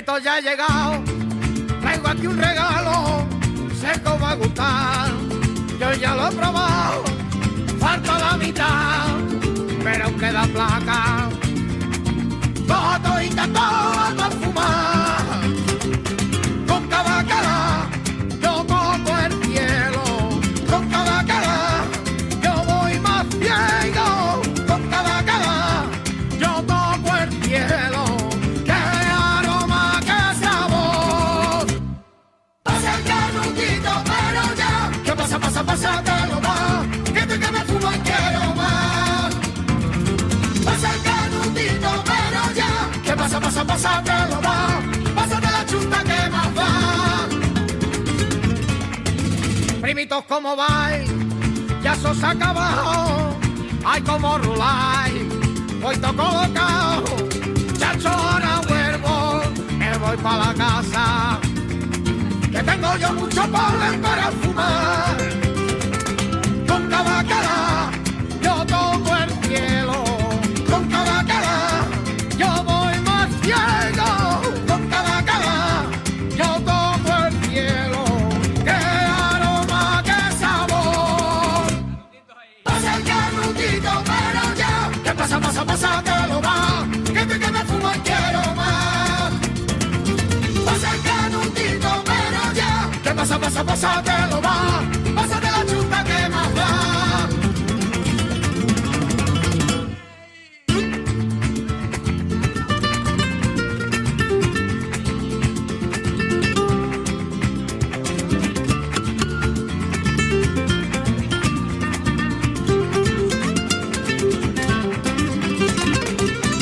Primito, ya he llegado, traigo aquí un regalo, sé cómo va a gustar, yo ya lo he probado, falta la mitad, pero aún queda placa, todo y todo a fumar, con cada cara yo toco el cielo, con cada cara yo voy más ciego, con cada cara yo toco el cielo. Pásatelo más, que te que me fumo y quiero más. Pasa el canutito, pero ya. ¿Qué pasa, pásatelo más? Pásate la chuta que más va. Primitos, ¿cómo vais? Ya sos acabado. Ay, como ruláis. Voy todo colocado. Chacho, ahora vuelvo. Me voy para la casa. Que tengo yo mucho polen para fumar. Con cada cara yo toco el cielo, con cada cara yo voy más ciego, con cada cara yo toco el cielo, qué aroma, qué sabor. Pasa el canutito, pero ya, ¿qué pasa, pásatelo más, que me fumo y quiero más. Pasa el canutito, pero ya, ¿qué pasa, pásatelo más, pásate la chuta que más va.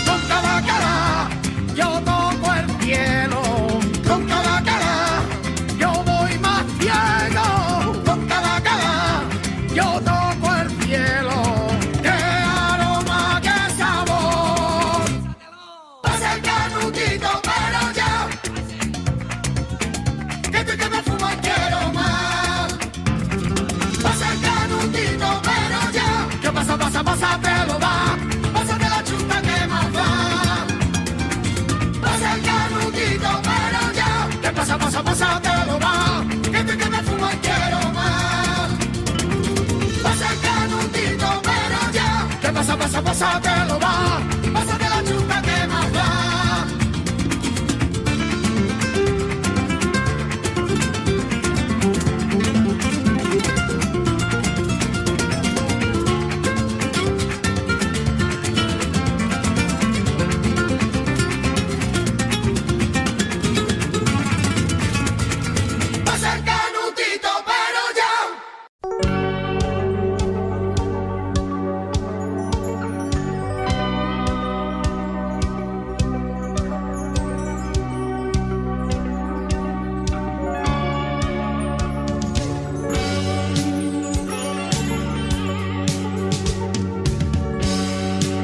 Con cada cara yo toco el cielo, con cada cara yo voy más ciego, con cada cara yo toco el cielo, qué aroma, qué sabor. Pasa el canutito, pero ya, que me fumo y quiero más. Pasa el canutito, pero ya, ¿qué pasa, pásatelo va, pásate la chuta que más va. Pasa el canutito, pero ya, ¿qué pasa, pásatelo va, que me fumo y quiero más. Pasa el canutito, pero ya, ¿qué pasa, pásatelo va, pásate la chuta que más va. Pasa el canutito, pero ya.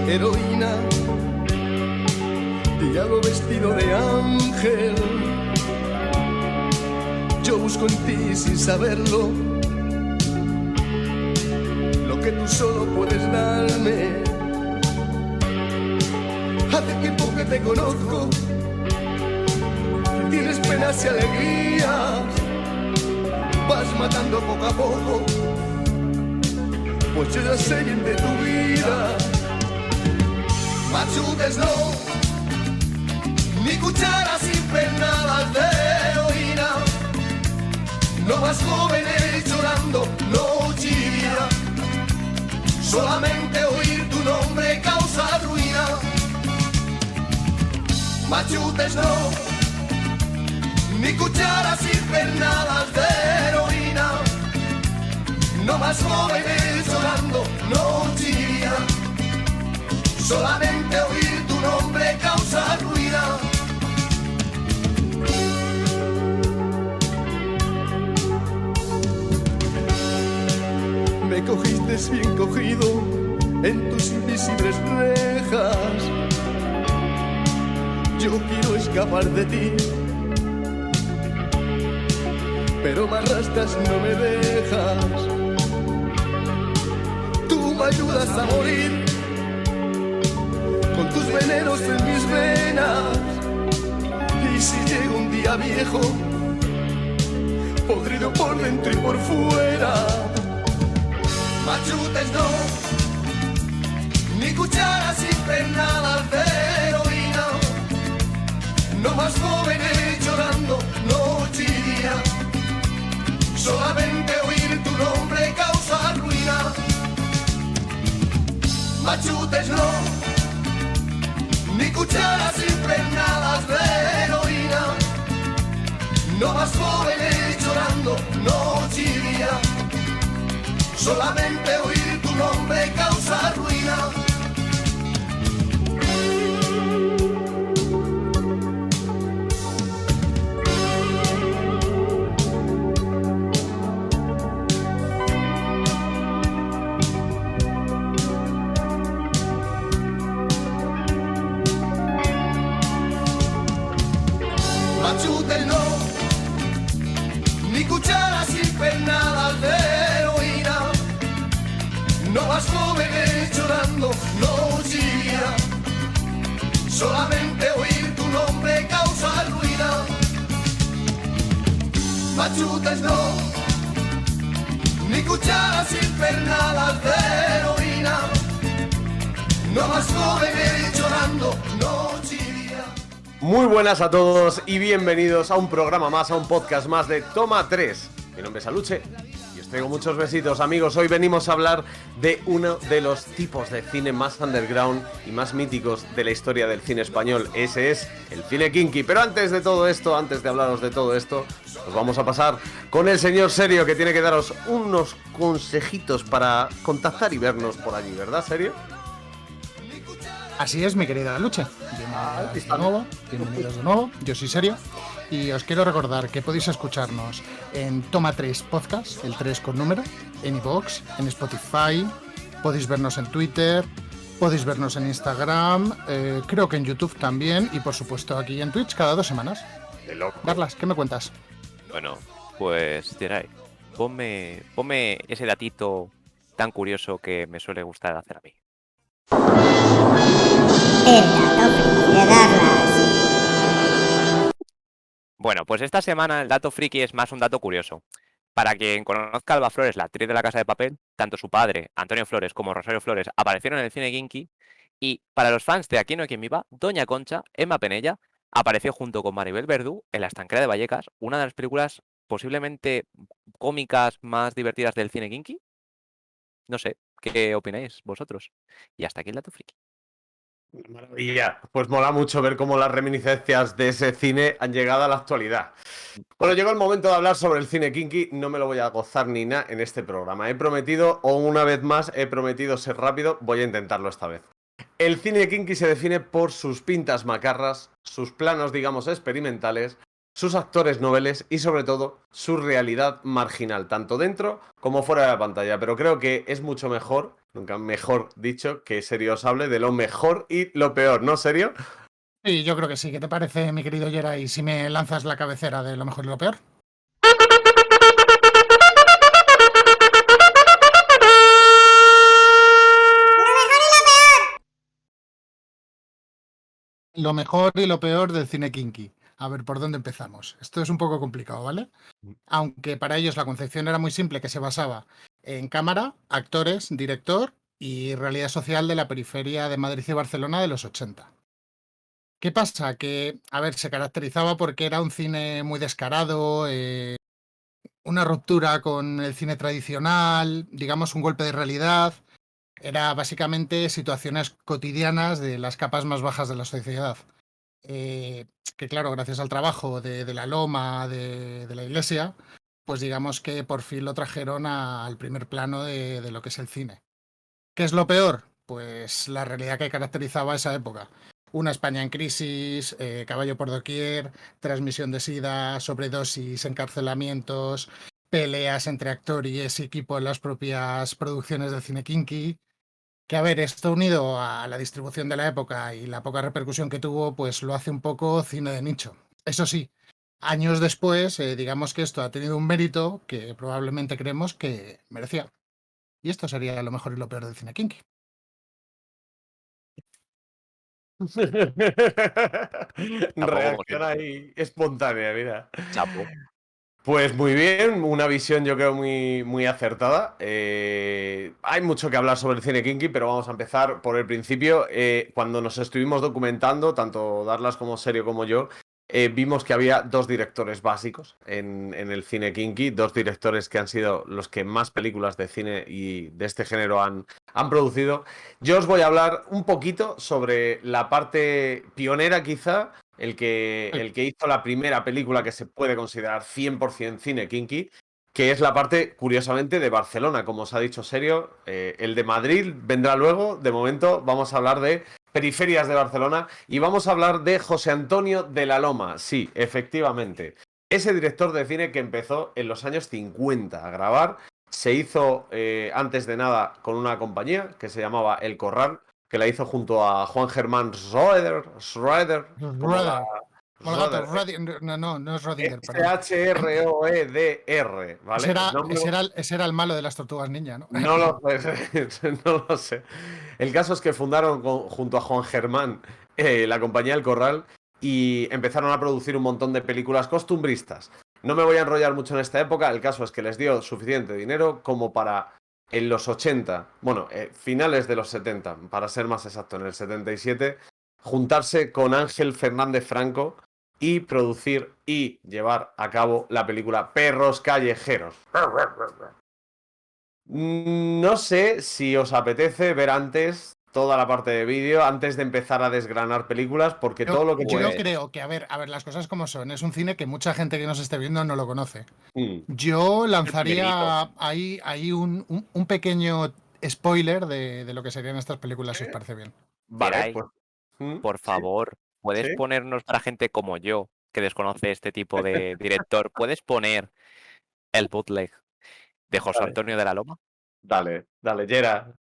Heroína, diablo vestido de ángel, yo busco en ti sin saberlo lo que tú solo puedes darme. Hace tiempo que te conozco, tienes penas y alegrías, vas matando poco a poco, pues yo ya sé bien de tu vida. Machutes no, ni cucharas impernadas de heroína, no más jóvenes llorando noche y día, solamente oír tu nombre causa ruina. Machutes no, ni cucharas impernadas de heroína, no más jóvenes llorando noche y día, solamente oír tu nombre causa ruina. Me cogiste bien cogido en tus invisibles rejas. Yo quiero escapar de ti, pero me arrastras, no me dejas. Tú me ayudas a morir con tus venenos en mis venas, y si día viejo, podrido por dentro y por fuera. Machutes no, ni cucharas sin pernadas de heroína. No más jóvenes llorando noche y día. Solamente oír tu nombre causa ruina. Machutes no, ni cucharas impregnadas de heroína. No más jóvenes llorando noche y día. Solamente oír tu nombre causa ruina. Machutes no, ni cucharas impernadas de heroína. No más jóvenes llorando noche y día. Solamente oír tu nombre causa ruina. Machutes no, ni cucharas impernadas de heroína. No más jóvenes llorando noche y día. Muy buenas a todos y bienvenidos a un programa más, a un podcast más de Toma 3. Mi nombre es Aluche y os traigo muchos besitos, amigos. Hoy venimos a hablar de uno de los tipos de cine más underground y más míticos de la historia del cine español. Ese es el cine kinky. Pero antes de todo esto, antes de hablaros de todo esto, os vamos a pasar con el señor Serio, que tiene que daros unos consejitos para contactar y vernos por allí, ¿verdad, Serio? Así es, mi querida Lucha. Bienvenidos de nuevo. Yo soy Serio y os quiero recordar que podéis escucharnos en Toma 3 Podcast, el 3 con número, en iVoox, en Spotify, podéis vernos en Twitter, podéis vernos en Instagram, creo que en YouTube también y por supuesto aquí en Twitch cada 2 semanas. De loco. Darlas, ¿qué me cuentas? Bueno, pues Geray, ponme ese datito tan curioso que me suele gustar hacer a mí. El dato friki de Darlas. Bueno, pues esta semana el dato friki es más un dato curioso. Para quien conozca a Alba Flores, la actriz de La Casa de Papel, tanto su padre, Antonio Flores, como Rosario Flores aparecieron en el cine kinky. Y para los fans de Aquí no hay quien viva, Doña Concha, Emma Penella, apareció junto con Maribel Verdú en La Estancera de Vallecas, una de las películas posiblemente cómicas más divertidas del cine kinky. No sé, ¿qué opináis vosotros? Y hasta aquí el dato friki. Maravilla. Pues mola mucho ver cómo las reminiscencias de ese cine han llegado a la actualidad. Bueno, llegó el momento de hablar sobre el cine kinky. No me lo voy a gozar ni nada en este programa. He prometido, o una vez más, he prometido ser rápido. Voy a intentarlo esta vez. El cine kinky se define por sus pintas macarras, sus planos, digamos, experimentales, sus actores noveles y, sobre todo, su realidad marginal, tanto dentro como fuera de la pantalla. Pero creo que es mucho mejor, nunca mejor dicho, que Serio os hable de lo mejor y lo peor, ¿no, Serio? Sí, yo creo que sí. ¿Qué te parece, mi querido Geray, si me lanzas la cabecera de lo mejor y lo peor? Lo mejor y lo peor del cine kinky. A ver, ¿por dónde empezamos? Esto es un poco complicado, ¿vale? Aunque para ellos la concepción era muy simple, que se basaba en cámara, actores, director y realidad social de la periferia de Madrid y Barcelona de los 80. ¿Qué pasa? Que, a ver, se caracterizaba porque era un cine muy descarado, una ruptura con el cine tradicional, digamos un golpe de realidad. Era básicamente situaciones cotidianas de las capas más bajas de la sociedad. Que claro, gracias al trabajo de la Loma, de la Iglesia, pues digamos que por fin lo trajeron al primer plano de lo que es el cine. ¿Qué es lo peor? Pues la realidad que caracterizaba esa época. Una España en crisis, caballo por doquier, transmisión de sida, sobredosis, encarcelamientos, peleas entre actores y equipo en las propias producciones del cine kinky. Que a ver, esto unido a la distribución de la época y la poca repercusión que tuvo, pues lo hace un poco cine de nicho. Eso sí, años después, digamos que esto ha tenido un mérito que probablemente creemos que merecía. Y esto sería lo mejor y lo peor del cine kinky. Reacción ahí espontánea, mira. Chapo. Pues muy bien, una visión yo creo muy acertada. Hay mucho que hablar sobre el cine kinky, pero vamos a empezar por el principio. Cuando nos estuvimos documentando, tanto Darlas como Serio como yo, vimos que había dos directores básicos en el cine kinky, dos directores que han sido los que más películas de cine y de este género han producido. Yo os voy a hablar un poquito sobre la parte pionera quizá, el que hizo la primera película que se puede considerar 100% cine kinky, que es la parte, curiosamente, de Barcelona, como os ha dicho Serio. El de Madrid vendrá luego. De momento vamos a hablar de periferias de Barcelona y vamos a hablar de José Antonio de la Loma. Sí, efectivamente. Ese director de cine que empezó en los años 50 a grabar, se hizo antes de nada con una compañía que se llamaba El Corral, que la hizo junto a Juan Germán Schroeder. No es Rodinger, perdón. Schroeder, ¿vale? Ese era el malo de las tortugas ninja, ¿no? No lo sé, no lo sé. El caso es que fundaron junto a Juan Germán la compañía El Corral y empezaron a producir un montón de películas costumbristas. No me voy a enrollar mucho en esta época, el caso es que les dio suficiente dinero como para en los 80, bueno, finales de los 70, para ser más exacto, en el 77, juntarse con Ángel Fernández Franco y producir y llevar a cabo la película Perros Callejeros. No sé si os apetece ver antes toda la parte de vídeo, antes de empezar a desgranar películas, porque todo lo que... Yo creo que, a ver, las cosas como son, es un cine que mucha gente que nos esté viendo no lo conoce. Yo lanzaría ahí un pequeño spoiler de lo que serían estas películas, si os parece bien. Vale, pues... Por favor, ¿puedes ponernos para gente como yo, que desconoce este tipo de director, puedes poner el bootleg de José Antonio de la Loma? Dale, Yera.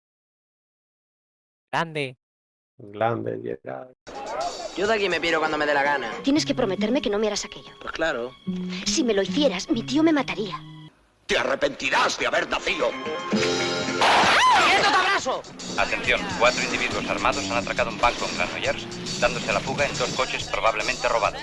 Grande, Yera. Yo de aquí me piro cuando me dé la gana. Tienes que prometerme que no me harás aquello. Pues claro. Si me lo hicieras, mi tío me mataría. Te arrepentirás de haber nacido. ¡Quieto, te abrazo! Atención, 4 individuos armados han atracado un banco en Granollers, dándose a la fuga en 2 coches probablemente robados.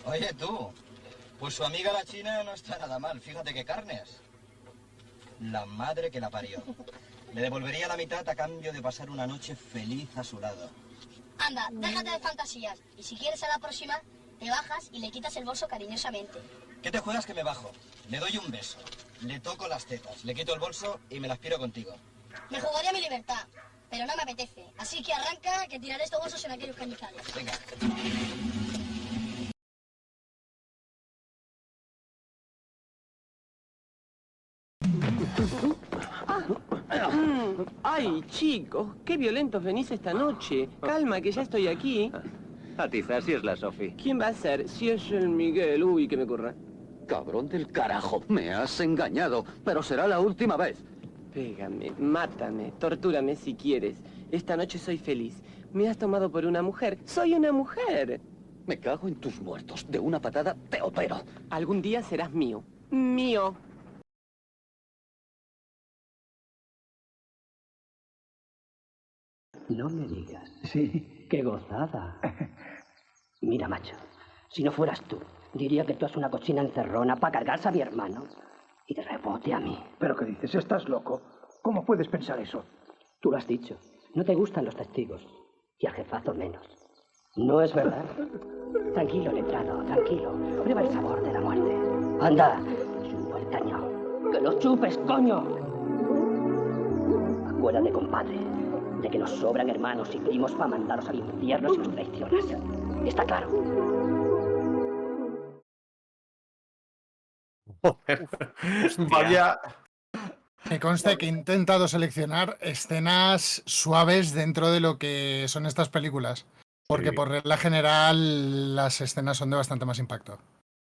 Oye, tú, pues su amiga la china no está nada mal. Fíjate qué carnes. La madre que la parió. Le devolvería la mitad a cambio de pasar una noche feliz a su lado. Anda, déjate de fantasías. Y si quieres a la próxima, te bajas y le quitas el bolso cariñosamente. ¿Qué te juegas que me bajo? Le doy un beso, le toco las tetas, le quito el bolso y me las piro contigo. Me jugaría mi libertad, pero no me apetece. Así que arranca, que tiraré estos bolsos en aquellos cañizales. Venga. Ay, chicos, qué violentos venís esta noche. Calma, que ya estoy aquí. Atiza, si es la Sofi. ¿Quién va a ser? Si es el Miguel. Uy, que me corra. Cabrón del carajo, me has engañado, pero será la última vez. Pégame, mátame, tortúrame si quieres. Esta noche soy feliz. Me has tomado por una mujer. ¡Soy una mujer! Me cago en tus muertos. De una patada te opero. Algún día serás mío. ¡Mío! No me digas. Sí. ¡Qué gozada! Mira, macho, si no fueras tú, diría que tú eres una cochina encerrona para cargarse a mi hermano y de rebote a mí. ¿Pero qué dices? ¿Estás loco? ¿Cómo puedes pensar eso? Tú lo has dicho. No te gustan los testigos y al jefazo menos. ¿No es verdad? Tranquilo, letrado, tranquilo. Prueba el sabor de la muerte. Anda, chupa el caño. ¡Que lo chupes, coño! Acuérdate, compadre. de que nos sobran hermanos y primos para mandaros al infierno si nos traicionas. ¿Está claro? Vaya. Me consta que he intentado seleccionar escenas suaves dentro de lo que son estas películas. Porque Sí. por regla general las escenas son de bastante más impacto.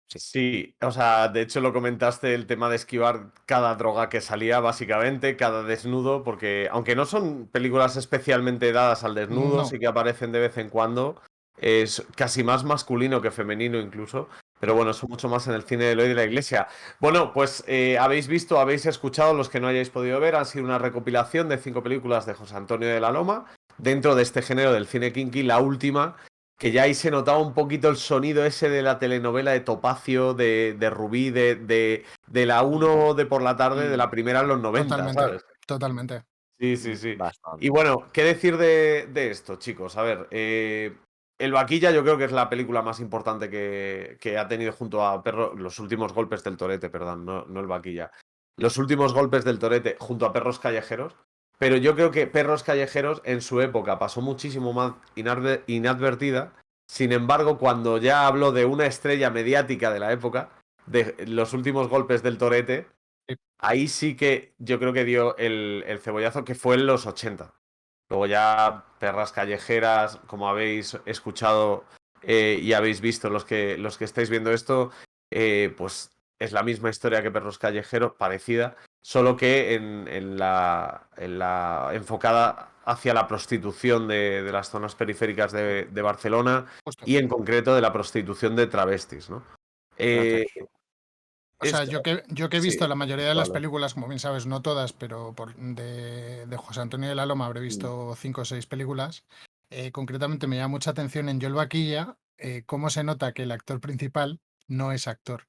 Sí, o sea, de hecho lo comentaste, el tema de esquivar cada droga que salía, básicamente, cada desnudo, porque aunque no son películas especialmente dadas al desnudo, No. sí que aparecen de vez en cuando, es casi más masculino que femenino incluso, pero bueno, eso mucho más en el cine de Eloy de la Iglesia. Bueno, pues habéis visto, habéis escuchado, los que no hayáis podido ver, han sido una recopilación de 5 películas de José Antonio de la Loma, dentro de este género del cine kinky, la última, que ya ahí se notaba un poquito el sonido ese de la telenovela de Topacio, de Rubí, de la 1 de por la tarde, de la primera en los 90, Totalmente, ¿sabes? totalmente. Sí, sí, sí. Bastante. Y bueno, ¿qué decir de esto, chicos? A ver, El Vaquilla yo creo que es la película más importante que ha tenido junto a Los últimos golpes del Torete, perdón, no El Vaquilla. Los últimos golpes del Torete junto a Perros Callejeros. Pero yo creo que Perros Callejeros en su época pasó muchísimo más inadvertida. Sin embargo, cuando ya hablo de una estrella mediática de la época, de Los últimos golpes del Torete, ahí sí que yo creo que dio el cebollazo, que fue en los 80. Luego ya Perras Callejeras, como habéis escuchado y habéis visto los que estáis viendo esto, pues es la misma historia que Perros Callejeros, parecida, solo que en la enfocada hacia la prostitución de las zonas periféricas de Barcelona y en concreto de la prostitución de travestis, ¿no? O sea, yo que he visto Sí, la mayoría de las vale. películas, como bien sabes, no todas, pero de José Antonio de la Loma habré visto 5 o 6 películas. Concretamente me llama mucha atención en Yo el Vaquilla cómo se nota que el actor principal no es actor.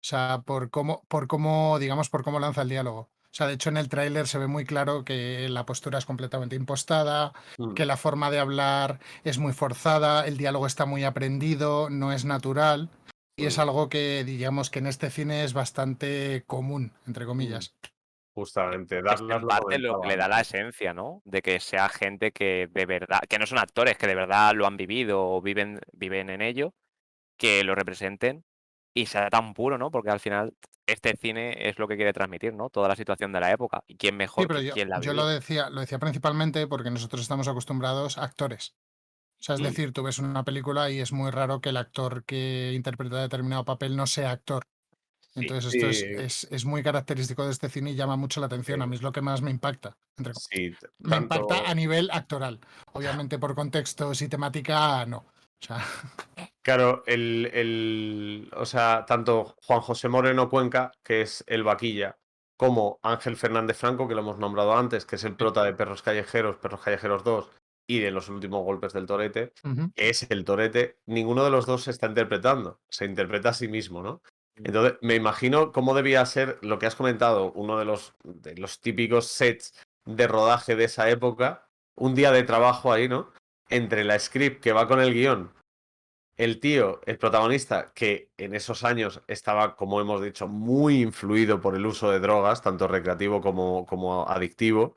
O sea, por cómo, digamos, por cómo lanza el diálogo. O sea, de hecho en el tráiler se ve muy claro que la postura es completamente impostada, que la forma de hablar es muy forzada, el diálogo está muy aprendido, no es natural. Y es algo que, digamos, que en este cine es bastante común, entre comillas. Justamente, Es Darlas en lo parte lo que comentaba le da la antes. esencia, ¿no? De que sea gente que de verdad, que no son actores, que de verdad lo han vivido o viven en ello, que lo representen y sea tan puro, ¿no? Porque al final este cine es lo que quiere transmitir, ¿no? Toda la situación de la época. ¿Y quién Sí, mejor pero que quien la ha yo lo vivido? decía principalmente porque nosotros estamos acostumbrados a actores. O sea, es decir, tú ves una película y es muy raro que el actor que interpreta determinado papel no sea actor. Sí. Entonces esto Sí, es muy característico de este cine y llama mucho la atención. A mí es lo que más me impacta. sí, Me impacta a tanto. nivel actoral. Obviamente por contextos y temática, no. O sea, Claro, o sea, tanto Juan José Moreno Cuenca, que es el Vaquilla, como Ángel Fernández Franco, que lo hemos nombrado antes, que es el prota de Perros Callejeros 2 y de Los últimos golpes del Torete, ujú. que es el Torete, ninguno de los dos se está interpretando, se interpreta a sí mismo, ¿no? Entonces, me imagino cómo debía ser lo que has comentado, uno de los típicos sets de rodaje de esa época, un día de trabajo ahí, ¿no? Entre la script que va con el guión, el tío, el protagonista, que en esos años estaba, como hemos dicho, muy influido por el uso de drogas, tanto recreativo como adictivo.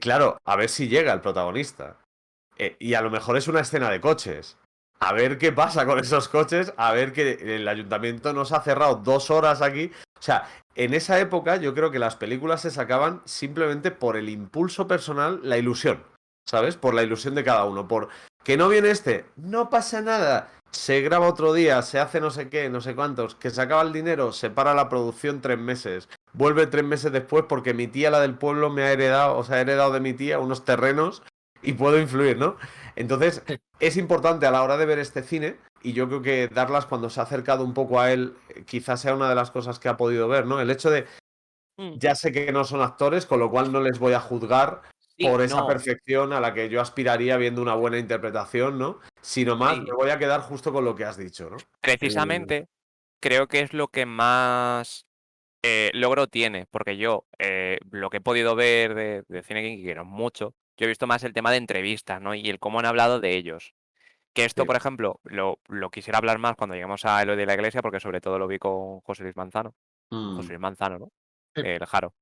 Claro, a ver si llega el protagonista. Y a lo mejor es una escena de coches. A ver qué pasa con esos coches, a ver que el ayuntamiento nos ha cerrado 2 horas aquí. O sea, en esa época yo creo que las películas se sacaban simplemente por el impulso personal, la ilusión, ¿sabes? Por la ilusión de cada uno, por que no viene este, no pasa nada, se graba otro día, se hace no sé qué, no sé cuántos, que se acaba el dinero, se para la producción 3 meses, vuelve 3 meses después porque mi tía, la del pueblo, me ha heredado, o sea, ha heredado de mi tía unos terrenos y puedo influir, ¿no? Entonces, es importante a la hora de ver este cine, y yo creo que Darlas, cuando se ha acercado un poco a él, quizás sea una de las cosas que ha podido ver, ¿no? El hecho de, ya sé que no son actores, con lo cual no les voy a juzgar Sí, por esa no, perfección a la que yo aspiraría viendo una buena interpretación, ¿no? Sino más, me sí. voy a quedar justo con lo que has dicho, ¿no? Precisamente creo que es lo que más logro tiene, porque yo lo que he podido ver de cine kinky, que no es mucho, yo he visto más el tema de entrevistas, ¿no? Y el cómo han hablado de ellos. Que esto, Sí. por ejemplo, lo quisiera hablar más cuando lleguemos a lo de la iglesia, porque sobre todo lo vi con José Luis Manzano. José Luis Manzano, ¿no? Sí. El Jaro.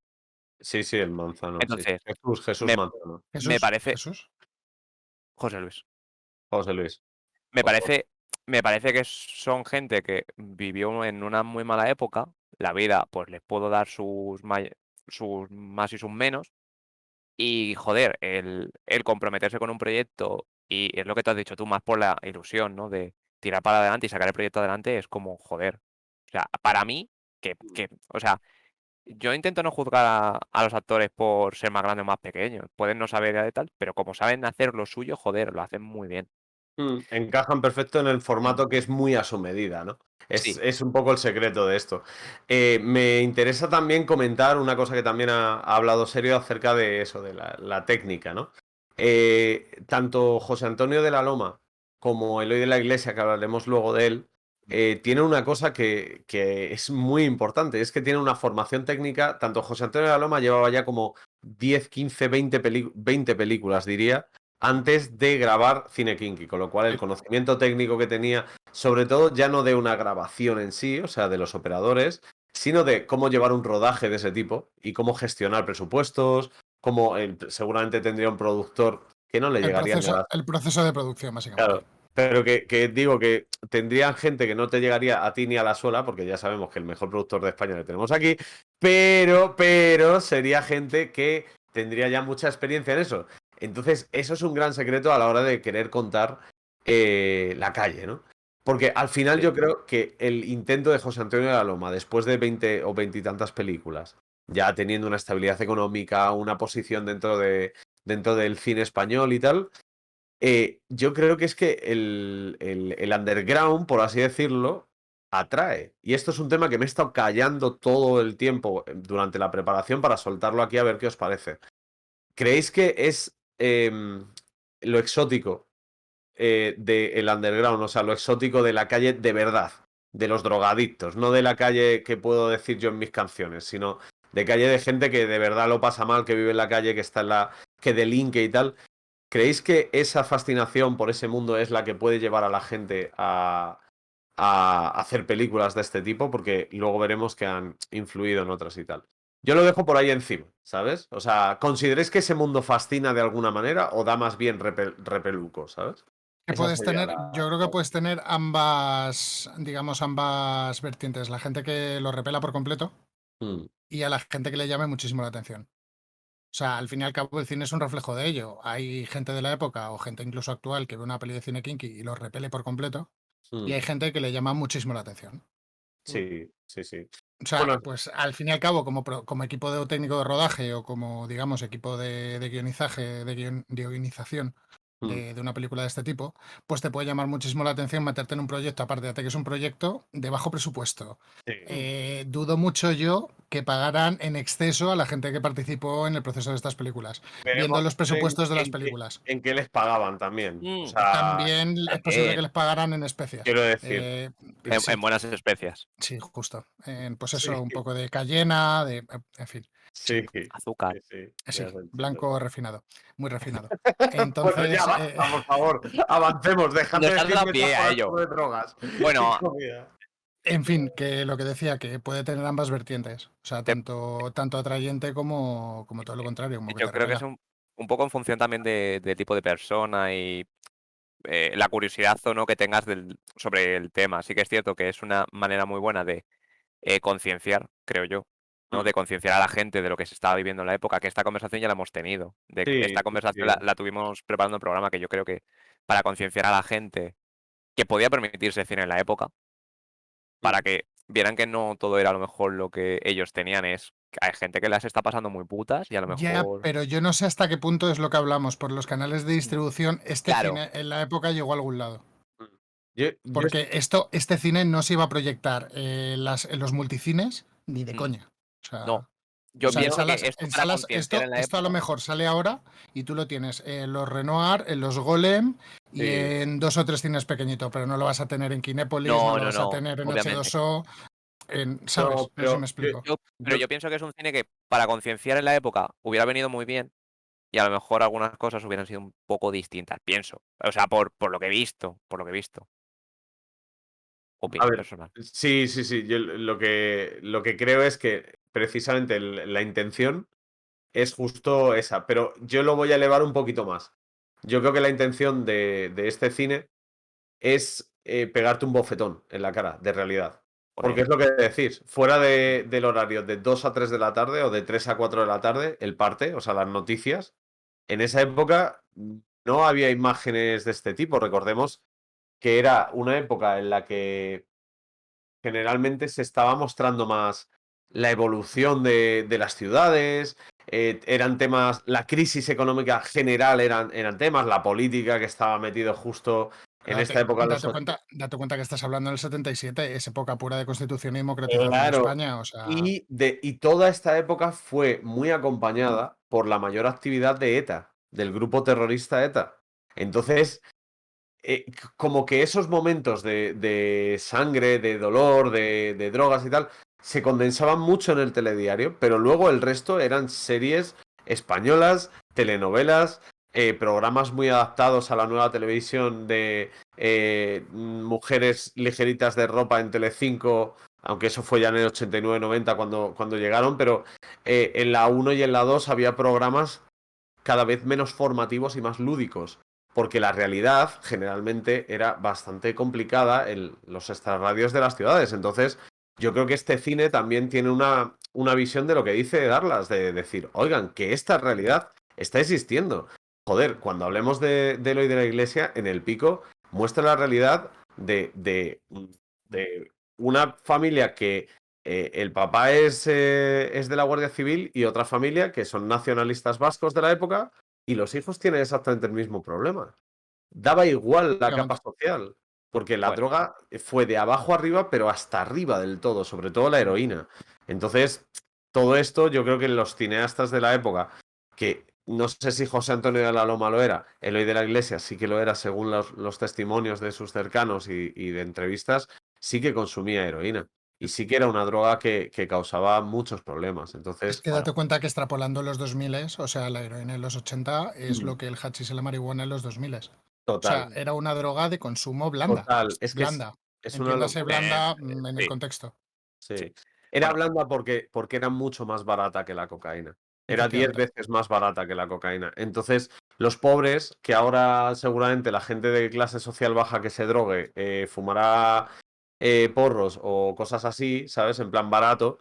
Sí, sí, el Manzano, sí. Entonces, Jesús me, Manzano. me Jesús, parece. Jesús. José Luis. José Luis. Me Por favor. parece, me parece que son gente que vivió en una muy mala época. La vida, pues les puedo dar sus más y sus menos. Y joder, el comprometerse con un proyecto, y es lo que te has dicho tú, más por la ilusión, ¿no? De tirar para adelante y sacar el proyecto adelante, es como, joder. O sea, para mí, o sea, yo intento no juzgar a los actores por ser más grandes o más pequeños. Pueden no saber de tal, pero como saben hacer lo suyo, joder, lo hacen muy bien. Encajan perfecto en el formato que es muy a su medida, ¿no? Sí. Es un poco el secreto de esto. Me interesa también comentar una cosa que también ha hablado Serio acerca de eso, de la técnica, ¿no? Tanto José Antonio de la Loma como Eloy de la Iglesia, que hablaremos luego de él, tienen una cosa que es muy importante, es que tienen una formación técnica. Tanto José Antonio de la Loma llevaba ya como 10, 15, 20 películas, diría, antes de grabar Cine Kinky, con lo cual el conocimiento técnico que tenía, sobre todo ya no de una grabación en sí, o sea, de los operadores, sino de cómo llevar un rodaje de ese tipo y cómo gestionar presupuestos, cómo seguramente tendría un productor que no le llegaría ni a las... El proceso de producción, básicamente. Claro, pero que digo que tendrían gente que no te llegaría a ti ni a la suela, porque ya sabemos que el mejor productor de España le tenemos aquí, pero sería gente que tendría ya mucha experiencia en eso. Entonces, eso es un gran secreto a la hora de querer contar la calle, ¿no? Porque al final yo creo que el intento de José Antonio de la Loma, después de 20 o 20 y tantas películas, ya teniendo una estabilidad económica, una posición dentro del cine español y tal, yo creo que es que el underground, por así decirlo, atrae. Y esto es un tema que me he estado callando todo el tiempo durante la preparación para soltarlo aquí a ver qué os parece. ¿Creéis que es lo exótico del underground, o sea, lo exótico de la calle de verdad, de los drogadictos, no de la calle que puedo decir yo en mis canciones, sino de calle de gente que de verdad lo pasa mal, que vive en la calle, que está en que delinque y tal? ¿Creéis que esa fascinación por ese mundo es la que puede llevar a la gente a hacer películas de este tipo? Porque luego veremos que han influido en otras y tal. Yo lo dejo por ahí encima, ¿sabes? O sea, ¿consideréis que ese mundo fascina de alguna manera o da más bien repeluco, ¿sabes? Yo creo que puedes tener ambas, digamos, ambas vertientes. La gente que lo repela por completo y a la gente que le llame muchísimo la atención. O sea, al fin y al cabo el cine es un reflejo de ello. Hay gente de la época o gente incluso actual que ve una peli de cine kinky y lo repele por completo. Y hay gente que le llama muchísimo la atención. Sí, sí, sí. O sea, Bueno, pues al fin y al cabo, como equipo de técnico de rodaje o como, digamos, equipo de guionizaje, de guionización de una película de este tipo, pues te puede llamar muchísimo la atención meterte en un proyecto, aparte de que es un proyecto de bajo presupuesto. Dudo mucho yo que pagaran en exceso a la gente que participó en el proceso de estas películas, viendo los presupuestos de las películas. En qué les pagaban también. O sea, También es posible que les pagaran en especias. Quiero decir. En buenas especias. Sí, justo. Pues eso, un poco de cayena, en fin. Sí, azúcar. Sí, blanco refinado, muy refinado. Entonces, bueno, ya basta, por favor, avancemos, dejadme Nos has dado pie a ello. de drogas. Bueno, en fin, que lo que decía, que puede tener ambas vertientes. O sea, tanto atrayente como todo lo contrario. Como yo creo que es un poco en función también de tipo de persona y la curiosidad o no que tengas sobre el tema. Sí que es cierto que es una manera muy buena de concienciar, creo yo, ¿no? De concienciar a la gente de lo que se estaba viviendo en la época, que esta conversación ya la hemos tenido. Esta conversación la tuvimos preparando el programa, que yo creo que para concienciar a la gente que podía permitirse cine en la época, para que vieran que no todo era a lo mejor lo que ellos tenían, hay gente que las está pasando muy putas y a lo mejor... Ya, pero yo no sé hasta qué punto es lo que hablamos. Por los canales de distribución, cine en la época llegó a algún lado. Porque este cine no se iba a proyectar en los multicines ni de coña. O sea, no. Yo pienso en salas, esto a lo mejor sale ahora y tú lo tienes en los Renoir, en los Golem y en 2 o 3 cines pequeñitos, pero no lo vas a tener en Kinépolis, no lo vas a tener en H2O, ¿sabes? No sé si me explico. Pero yo pienso que es un cine que para concienciar en la época hubiera venido muy bien y a lo mejor algunas cosas hubieran sido un poco distintas, pienso. O sea, por lo que he visto, Opinión personal. Sí. Yo lo que creo es que precisamente la intención es justo esa, pero yo lo voy a elevar un poquito más. Yo creo que la intención de este cine es pegarte un bofetón en la cara, de realidad. Porque es lo que decís, fuera del horario de 2 a 3 de la tarde o de 3 a 4 de la tarde, el parte, o sea, las noticias, en esa época no había imágenes de este tipo. Recordemos que era una época en la que generalmente se estaba mostrando más la evolución de las ciudades, eran temas, la crisis económica general eran temas, la política que estaba metido justo en esta época. Date cuenta que estás hablando del 77, es época pura de constitución y democratización de Claro, España. O sea... y toda esta época fue muy acompañada por la mayor actividad de ETA, del grupo terrorista ETA. Entonces, como que esos momentos de sangre, de dolor, de drogas y tal, se condensaban mucho en el telediario, pero luego el resto eran series españolas, telenovelas, programas muy adaptados a la nueva televisión de mujeres ligeritas de ropa en Telecinco, aunque eso fue ya en el 89-90 cuando llegaron, pero en la 1 y en la 2 había programas cada vez menos formativos y más lúdicos, porque la realidad generalmente era bastante complicada en los extrarradios de las ciudades. Entonces, yo creo que este cine también tiene una visión de lo que dice Darlas, de decir, oigan, que esta realidad está existiendo. Joder, cuando hablemos de Eloy de la Iglesia, en El Pico, muestra la realidad de una familia que el papá es de la Guardia Civil y otra familia que son nacionalistas vascos de la época y los hijos tienen exactamente el mismo problema. Daba igual la capa social, porque la droga fue de abajo arriba, pero hasta arriba del todo, sobre todo la heroína. Entonces, todo esto yo creo que los cineastas de la época, que no sé si José Antonio de la Loma lo era, Eloy de la Iglesia sí que lo era según los testimonios de sus cercanos y de entrevistas, sí que consumía heroína. Y sí que era una droga que causaba muchos problemas. Entonces, es que date cuenta que extrapolando los 2000, o sea, la heroína en los 80 es lo que el hachís y la marihuana en los 2000. Total. O sea, era una droga de consumo blanda. Total, es que blanda. es una Entiéndase locura. blanda en el contexto. Sí. Era blanda porque era mucho más barata que la cocaína. Era 10 veces más barata que la cocaína. Entonces, los pobres, que ahora seguramente la gente de clase social baja que se drogue fumará porros o cosas así, ¿sabes? En plan barato.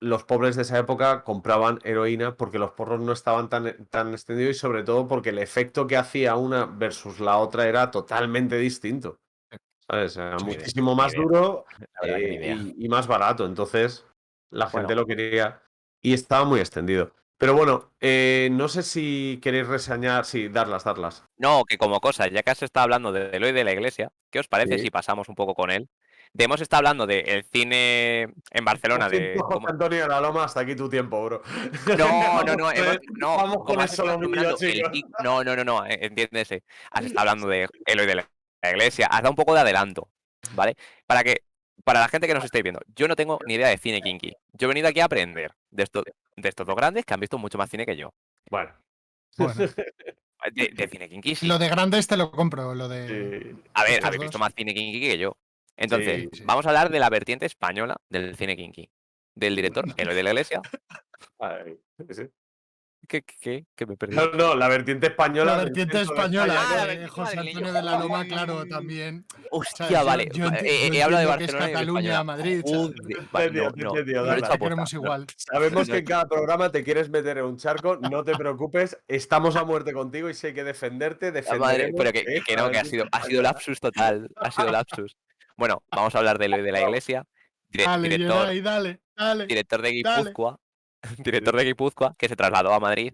Los pobres de esa época compraban heroína porque los porros no estaban tan extendidos y sobre todo porque el efecto que hacía una versus la otra era totalmente distinto. ¿Sabes? Era muchísimo más duro y más barato. Entonces, la gente lo quería y estaba muy extendido. Pero bueno, no sé si queréis reseñar. Sí, darlas. No, que como cosa, ya que has estado hablando de Eloy de la Iglesia, ¿qué os parece si pasamos un poco con él? Hemos estado hablando del cine en Barcelona. José Antonio de la Loma, hasta aquí tu tiempo, bro. No. Vamos con el solomillo, chicos. No, entiéndese. Has estado hablando de Eloy de la Iglesia, has dado un poco de adelanto, ¿vale? Para la gente que nos estéis viendo, yo no tengo ni idea de cine kinky. Yo he venido aquí a aprender de estos dos grandes que han visto mucho más cine que yo. Bueno. De cine kinky, sí. Lo de grandes te lo compro, lo de... A ver, habéis visto más cine kinky que yo. Entonces, vamos a hablar de la vertiente española del cine kinky. Del director Eloy de la Iglesia. ¿Qué me perdí? No, la vertiente española. La vertiente española, José Antonio de la Loma, claro, también. Hostia, vale. He hablado de Barcelona y Cataluña, Madrid. No queremos igual. Sabemos que en cada programa te quieres meter en un charco, no te preocupes, estamos a muerte contigo y si hay que defenderte, defenderemos. Pero que ha sido lapsus total. Ha sido lapsus. Bueno, vamos a hablar de Eloy de la Iglesia. Director de Guipúzcoa. Director de Guipúzcoa, que se trasladó a Madrid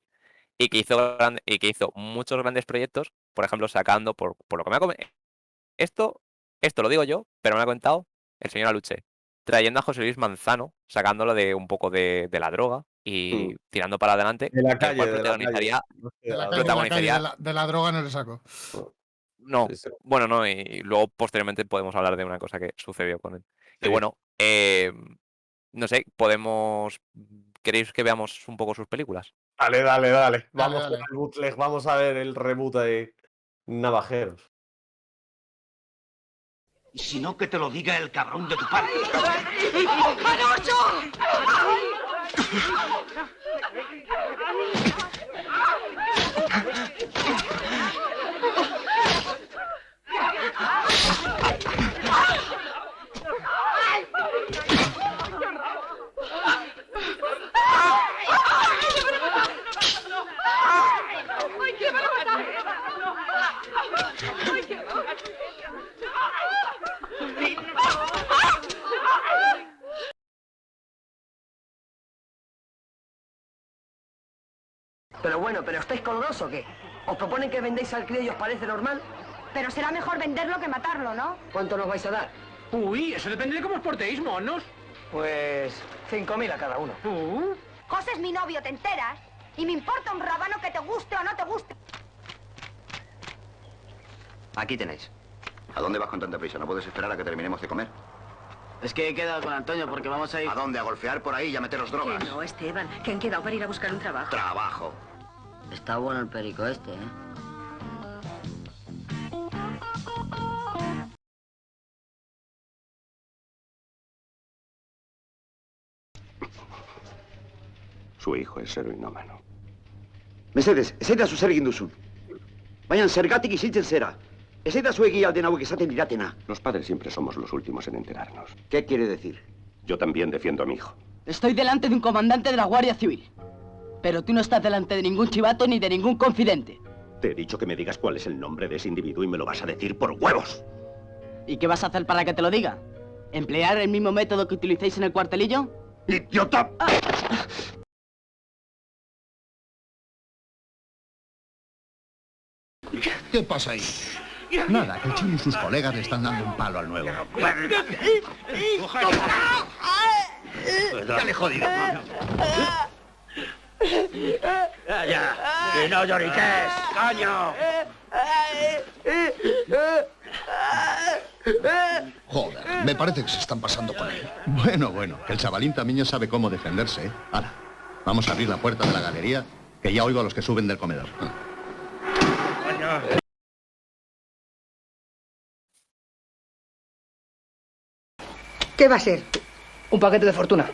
y que hizo muchos grandes proyectos, por ejemplo, sacando, por lo que me ha comentado, esto lo digo yo, pero me ha contado el señor Aluche, trayendo a José Luis Manzano, sacándolo de un poco de la droga y tirando para adelante. De la calle, de la droga no le saco. No, bueno, no, y luego posteriormente podemos hablar de una cosa que sucedió con él. Y bueno, no sé, ¿queréis que veamos un poco sus películas? Dale. Vamos con el bootleg, vamos a ver el reboot de Navajeros. Y si no, que te lo diga el cabrón de tu padre. Pero bueno, ¿pero estáis colorosos o qué? ¿Os proponen que vendéis al crío y os parece normal? Pero será mejor venderlo que matarlo, ¿no? ¿Cuánto nos vais a dar? Uy, eso depende de cómo os portéis, monos. Pues 5.000 a cada uno. José es mi novio, ¿te enteras? Y me importa un rábano que te guste o no te guste. Aquí tenéis. ¿A dónde vas con tanta prisa? ¿No puedes esperar a que terminemos de comer? Es que he quedado con Antonio porque vamos a ir... ¿A dónde? ¿A golfear por ahí y a meteros drogas? Que no, Esteban, que han quedado para ir a buscar un trabajo. Trabajo. Está bueno el perico este, ¿eh? Su hijo es heroinómano. Mesedes, ez da zer egin duzun. Baina zergatik isiltzen zera. Ez da zuegi alden hauek esaten diratena. Los padres siempre somos los últimos en enterarnos. ¿Qué quiere decir? Yo también defiendo a mi hijo. Estoy delante de un comandante de la Guardia Civil. Pero tú no estás delante de ningún chivato ni de ningún confidente. Te he dicho que me digas cuál es el nombre de ese individuo y me lo vas a decir por huevos. ¿Y qué vas a hacer para que te lo diga? ¿Emplear el mismo método que utilicéis en el cuartelillo? ¡Idiota! ¿Qué pasa ahí? Nada, que el chino y sus colegas le están dando un palo al nuevo. Dale, jodido. Ya. Y no lloriques, coño. Joder, me parece que se están pasando con él. Bueno, que el chavalín también ya sabe cómo defenderse, ¿eh? Ahora, vamos a abrir la puerta de la galería, que ya oigo a los que suben del comedor. ¿Qué va a ser? Un paquete de fortuna.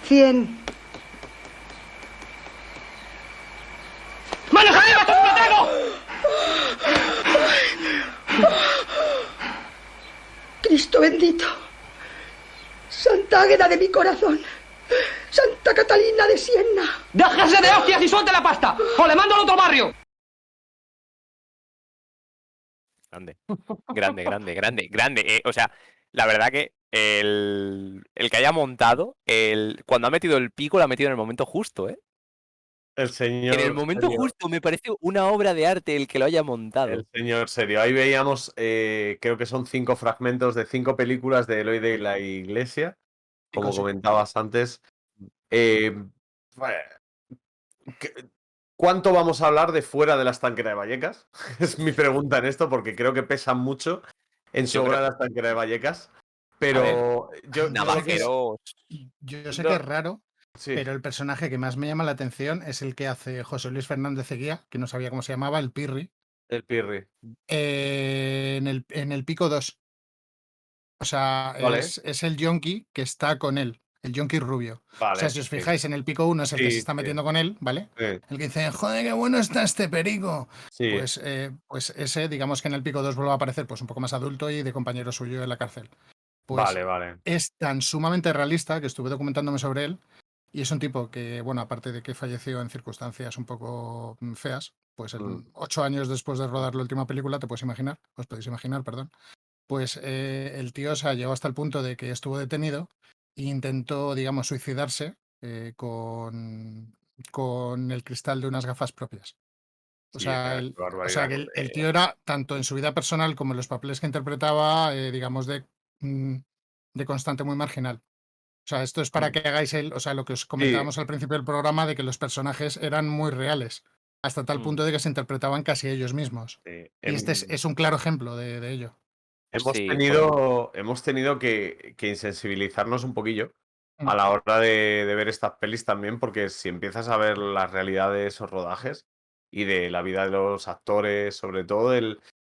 $100. ¡Manos arriba, tonto! Cristo bendito. Santa Águeda de mi corazón. Santa Catalina de Siena. ¡Déjese de hostias y suelte la pasta! ¡O le mando al otro barrio! Grande. O sea, la verdad que el que haya montado, cuando ha metido el pico, lo ha metido en el momento justo, ¿eh? El señor... En el momento justo, me parece una obra de arte el que lo haya montado. El señor serio. Ahí veíamos, creo que son 5 fragmentos de 5 películas de Eloy de la Iglesia, como comentabas antes. ¿Cuánto vamos a hablar de fuera de la estanquera de Vallecas? Es mi pregunta en esto, porque creo que pesan mucho en sobra de la estanquera de Vallecas. Pero yo sé que es raro, pero el personaje que más me llama la atención es el que hace José Luis Fernández Eguía, que no sabía cómo se llamaba, el Pirri. El Pirri. En el Pico 2. O sea, Vale. es el yonki que está con él. El yonki rubio. Vale, o sea, si os fijáis, en el Pico 1 es el que se está metiendo con él, ¿vale? El que dice, joder, qué bueno está este perico. Pues ese, digamos que en el Pico 2 vuelve a aparecer pues un poco más adulto y de compañero suyo en la cárcel. Pues vale. Es tan sumamente realista que estuve documentándome sobre él y es un tipo que, bueno, aparte de que falleció en circunstancias un poco feas, pues 8 años después de rodar la última película, os podéis imaginar, perdón, pues el tío se llegó hasta el punto de que estuvo detenido e intentó, digamos, suicidarse con el cristal de unas gafas propias. O sea, que el tío era, tanto en su vida personal como en los papeles que interpretaba, digamos, de constante muy marginal. O sea, esto es para que hagáis lo que os comentábamos al principio del programa, de que los personajes eran muy reales, hasta tal punto de que se interpretaban casi ellos mismos. Y este es un claro ejemplo de ello. Hemos tenido que insensibilizarnos un poquillo a la hora de ver estas pelis también, porque si empiezas a ver la realidad de esos rodajes y de la vida de los actores, sobre todo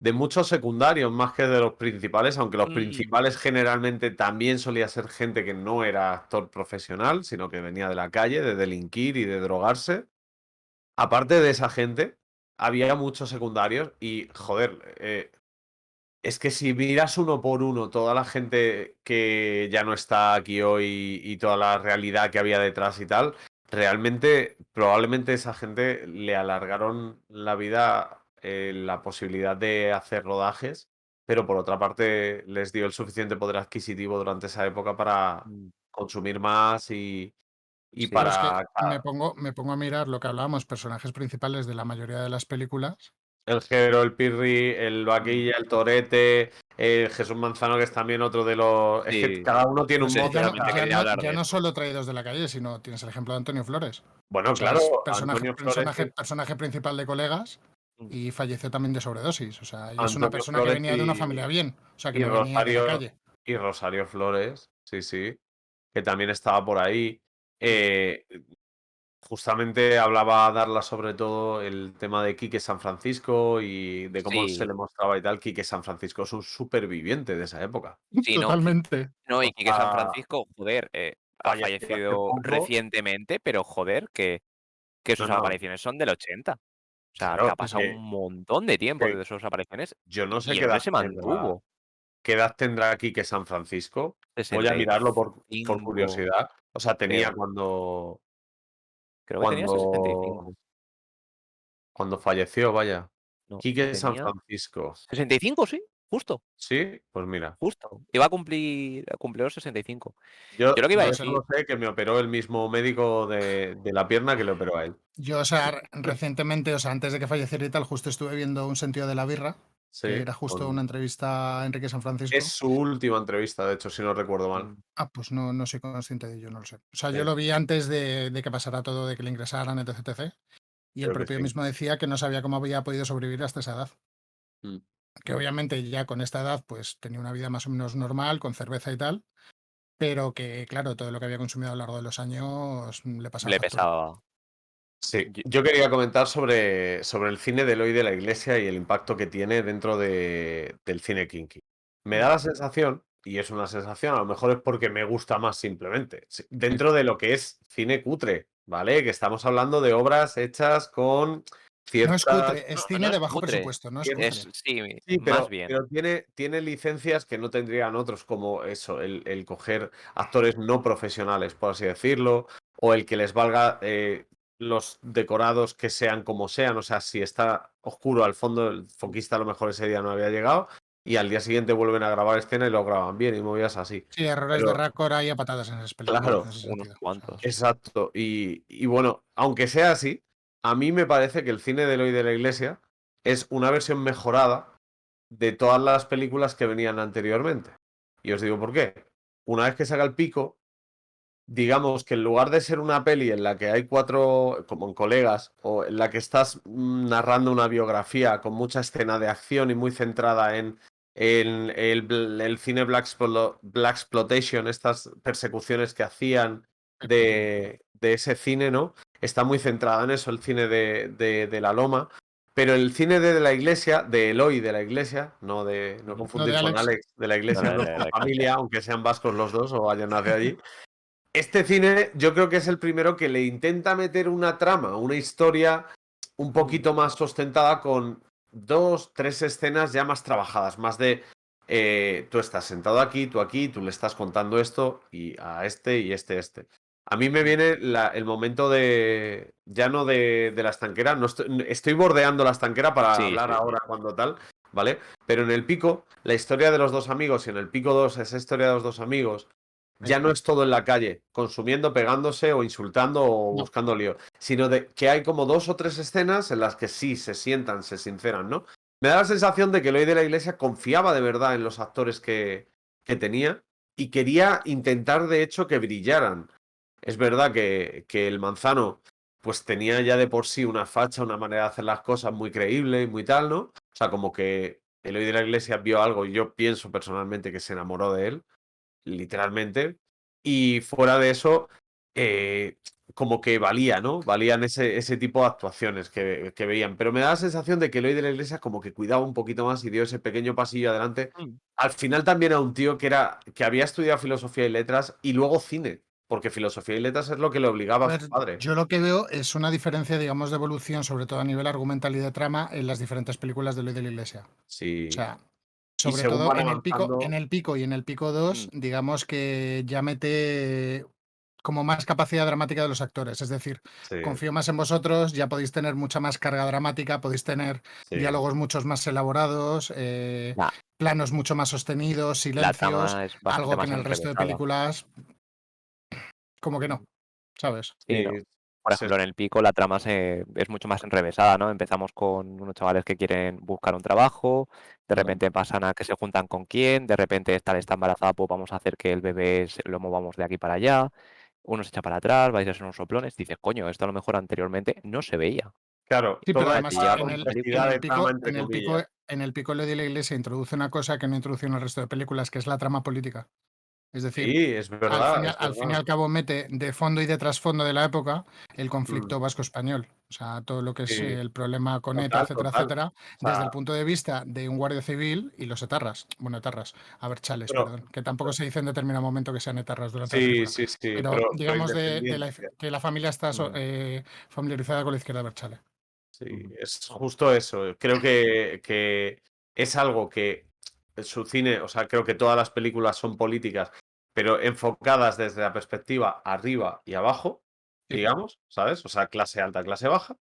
de muchos secundarios más que de los principales, aunque los Mm. principales generalmente también solía ser gente que no era actor profesional, sino que venía de la calle, de delinquir y de drogarse. Aparte de esa gente, había muchos secundarios y, joder, es que si miras uno por uno toda la gente que ya no está aquí hoy y toda la realidad que había detrás y tal, realmente, probablemente esa gente le alargaron la vida, la posibilidad de hacer rodajes, pero por otra parte les dio el suficiente poder adquisitivo durante esa época para consumir más y Sí. Pero es que para... me pongo a mirar lo que hablábamos, personajes principales de la mayoría de las películas. El Jero, el Pirri, el Vaquilla, el Torete, el Jesús Manzano, que es también otro de los... Es que Sí. cada uno tiene un Sí, mote. sinceramente quería hablar Ya de no eso. solo traídos de la calle, sino tienes el ejemplo de Antonio Flores. Bueno, O sea, claro, es Antonio Flores. personaje principal de Colegas y falleció también de sobredosis. O sea, y es una Antonio persona que Flores venía de una familia bien. O sea, que y no venía de la calle. Rosario Flores, sí, sí, que también estaba por ahí. Justamente hablaba Darla sobre todo el tema de Quique San Francisco y de cómo se Sí. le mostraba y tal. Quique San Francisco es un superviviente de esa época. Sí, no. Totalmente. No, y O Quique San sea, Francisco, joder, ha falleció hace fallecido poco. recientemente, pero joder, que No, sus no, apariciones son del 80. O sea, que claro, ha pasado un montón de tiempo que desde sus apariciones yo no sé y qué el hombre edad se tendrá. mantuvo. ¿Qué edad tendrá Quique San Francisco? Voy a mirarlo por 65, curiosidad. O sea, tenía creo. cuando, Creo que tenía 65. cuando falleció, vaya. No, Quique San tenía Francisco. 65, sí, justo. ¿Sí? Pues mira. Justo. Iba a cumplir los 65. Yo Yo lo que iba a solo decir. sé que me operó el mismo médico de la pierna que le operó a él. Yo, o sea, recientemente, o sea, antes de que falleciera y tal, justo estuve viendo Un sentido de la birra, Sí, que era justo una entrevista a Enrique San Francisco. es su última entrevista, de hecho, si no recuerdo mal. Ah, pues no soy consciente de ello, no lo sé. O sea, Sí. yo lo vi antes de que pasara todo, de que le ingresaran, etc, etc. Y el Creo que propio sí. mismo decía que no sabía cómo había podido sobrevivir hasta esa edad. Que obviamente ya con esta edad pues tenía una vida más o menos normal, con cerveza y tal, pero que claro, todo lo que había consumido a lo largo de los años le pasaba Le factura. pesaba. Sí, yo quería comentar sobre el cine de Eloy de la Iglesia y el impacto que tiene dentro del cine kinky. Me da la sensación, y es una sensación, a lo mejor es porque me gusta más simplemente, dentro de lo que es cine cutre, ¿vale? Que estamos hablando de obras hechas con No ciertas... es cutre, es No, cine no de es bajo cutre. presupuesto, no es cutre. Sí, más bien. pero tiene licencias que no tendrían otros, como eso, el coger actores no profesionales, por así decirlo, o el que les valga los decorados que sean como sean, o sea, si está oscuro al fondo, el foquista a lo mejor ese día no había llegado, y al día siguiente vuelven a grabar escena y lo graban bien y movidas así. Sí, errores de récord hay a patadas en esas películas. Claro, en ese unos sentido. cuantos. Exacto, y bueno, aunque sea así, a mí me parece que el cine de Eloy de la Iglesia es una versión mejorada de todas las películas que venían anteriormente. Y os digo por qué. Una vez que saca el pico, digamos que en lugar de ser una peli en la que hay 4, como en Colegas, o en la que estás narrando una biografía con mucha escena de acción y muy centrada en el cine Black Exploitation, estas persecuciones que hacían de ese cine, ¿no? Está muy centrada en eso, el cine de la Loma. Pero el cine de la Iglesia, de Eloy de la Iglesia, no confundir de con Alex. Alex de la Iglesia, No, no, de por la familia, aunque sean vascos los dos o hayan nacido allí. Este cine yo creo que es el primero que le intenta meter una trama, una historia un poquito más ostentada con 2, 3 escenas ya más trabajadas, más de tú estás sentado aquí, tú le estás contando esto y a este y este. A mí me viene el momento de, ya no de la estanquera, no estoy bordeando la estanquera para hablar ahora cuando tal, ¿vale? Pero en el pico, la historia de los dos amigos y en el pico 2, esa historia de los dos amigos, ya no es todo en la calle, consumiendo, pegándose o insultando o buscando lío, sino de que hay como 2 o 3 escenas en las que sí se sientan, se sinceran, ¿no? Me da la sensación de que Eloy de la Iglesia confiaba de verdad en los actores que tenía y quería intentar, de hecho, que brillaran. Es verdad que el Manzano pues tenía ya de por sí una facha, una manera de hacer las cosas muy creíble y muy tal, ¿no? O sea, como que Eloy de la Iglesia vio algo y yo pienso personalmente que se enamoró de él, literalmente. Y fuera de eso, como que valía, ¿no? Valían ese tipo de actuaciones que veían. Pero me da la sensación de que Eloy de la Iglesia como que cuidaba un poquito más y dio ese pequeño pasillo adelante. Al final también a un tío que había estudiado filosofía y letras y luego cine, porque filosofía y letras es lo que le obligaba A a ver, su padre. yo lo que veo es una diferencia, digamos, de evolución, sobre todo a nivel argumental y de trama, en las diferentes películas de Eloy de la Iglesia. Sí. O sea, Y sobre según todo van en el pico avanzando. y en el pico 2, digamos que ya mete como más capacidad dramática de los actores. Es decir, Sí. confío más en vosotros, ya podéis tener mucha más carga dramática, podéis tener Sí. diálogos muchos más elaborados, planos mucho más sostenidos, La silencios, trama es bastante algo que más en el resto de enrevesada. películas, como que no, ¿sabes? Sí, ¿no? Por ejemplo, en el pico la trama es mucho más enrevesada, ¿no? Empezamos con unos chavales que quieren buscar un trabajo, de repente pasan a que se juntan con quién, de repente esta está embarazada, pues vamos a hacer que el bebé lo movamos de aquí para allá, uno se echa para atrás, vais a ser unos soplones, dices, coño, esto a lo mejor anteriormente no se veía. Claro, Sí, pero toda además esa en complejidad de trama, entre comillas. en el pico de la Iglesia introduce una cosa que no introduce en el resto de películas, que es la trama política. Es decir, Sí, es verdad, es al fin y verdad. al cabo mete de fondo y de trasfondo de la época el conflicto vasco-español. O sea, todo lo que es Sí. el problema con ETA, Total, etcétera, total. etcétera, O desde sea, el punto de vista de un guardia civil y los etarras. Bueno, etarras, abertzales, Pero- perdón, que tampoco se dice en determinado momento que sean etarras durante la sí, película. sí, sí, Pero pero digamos independiente. que la familia está familiarizada con la izquierda abertzale. Sí, es justo eso. Creo que es algo que su cine, o sea, creo que todas las películas son políticas, pero enfocadas desde la perspectiva arriba y abajo, digamos, ¿sabes? O sea, clase alta, clase baja.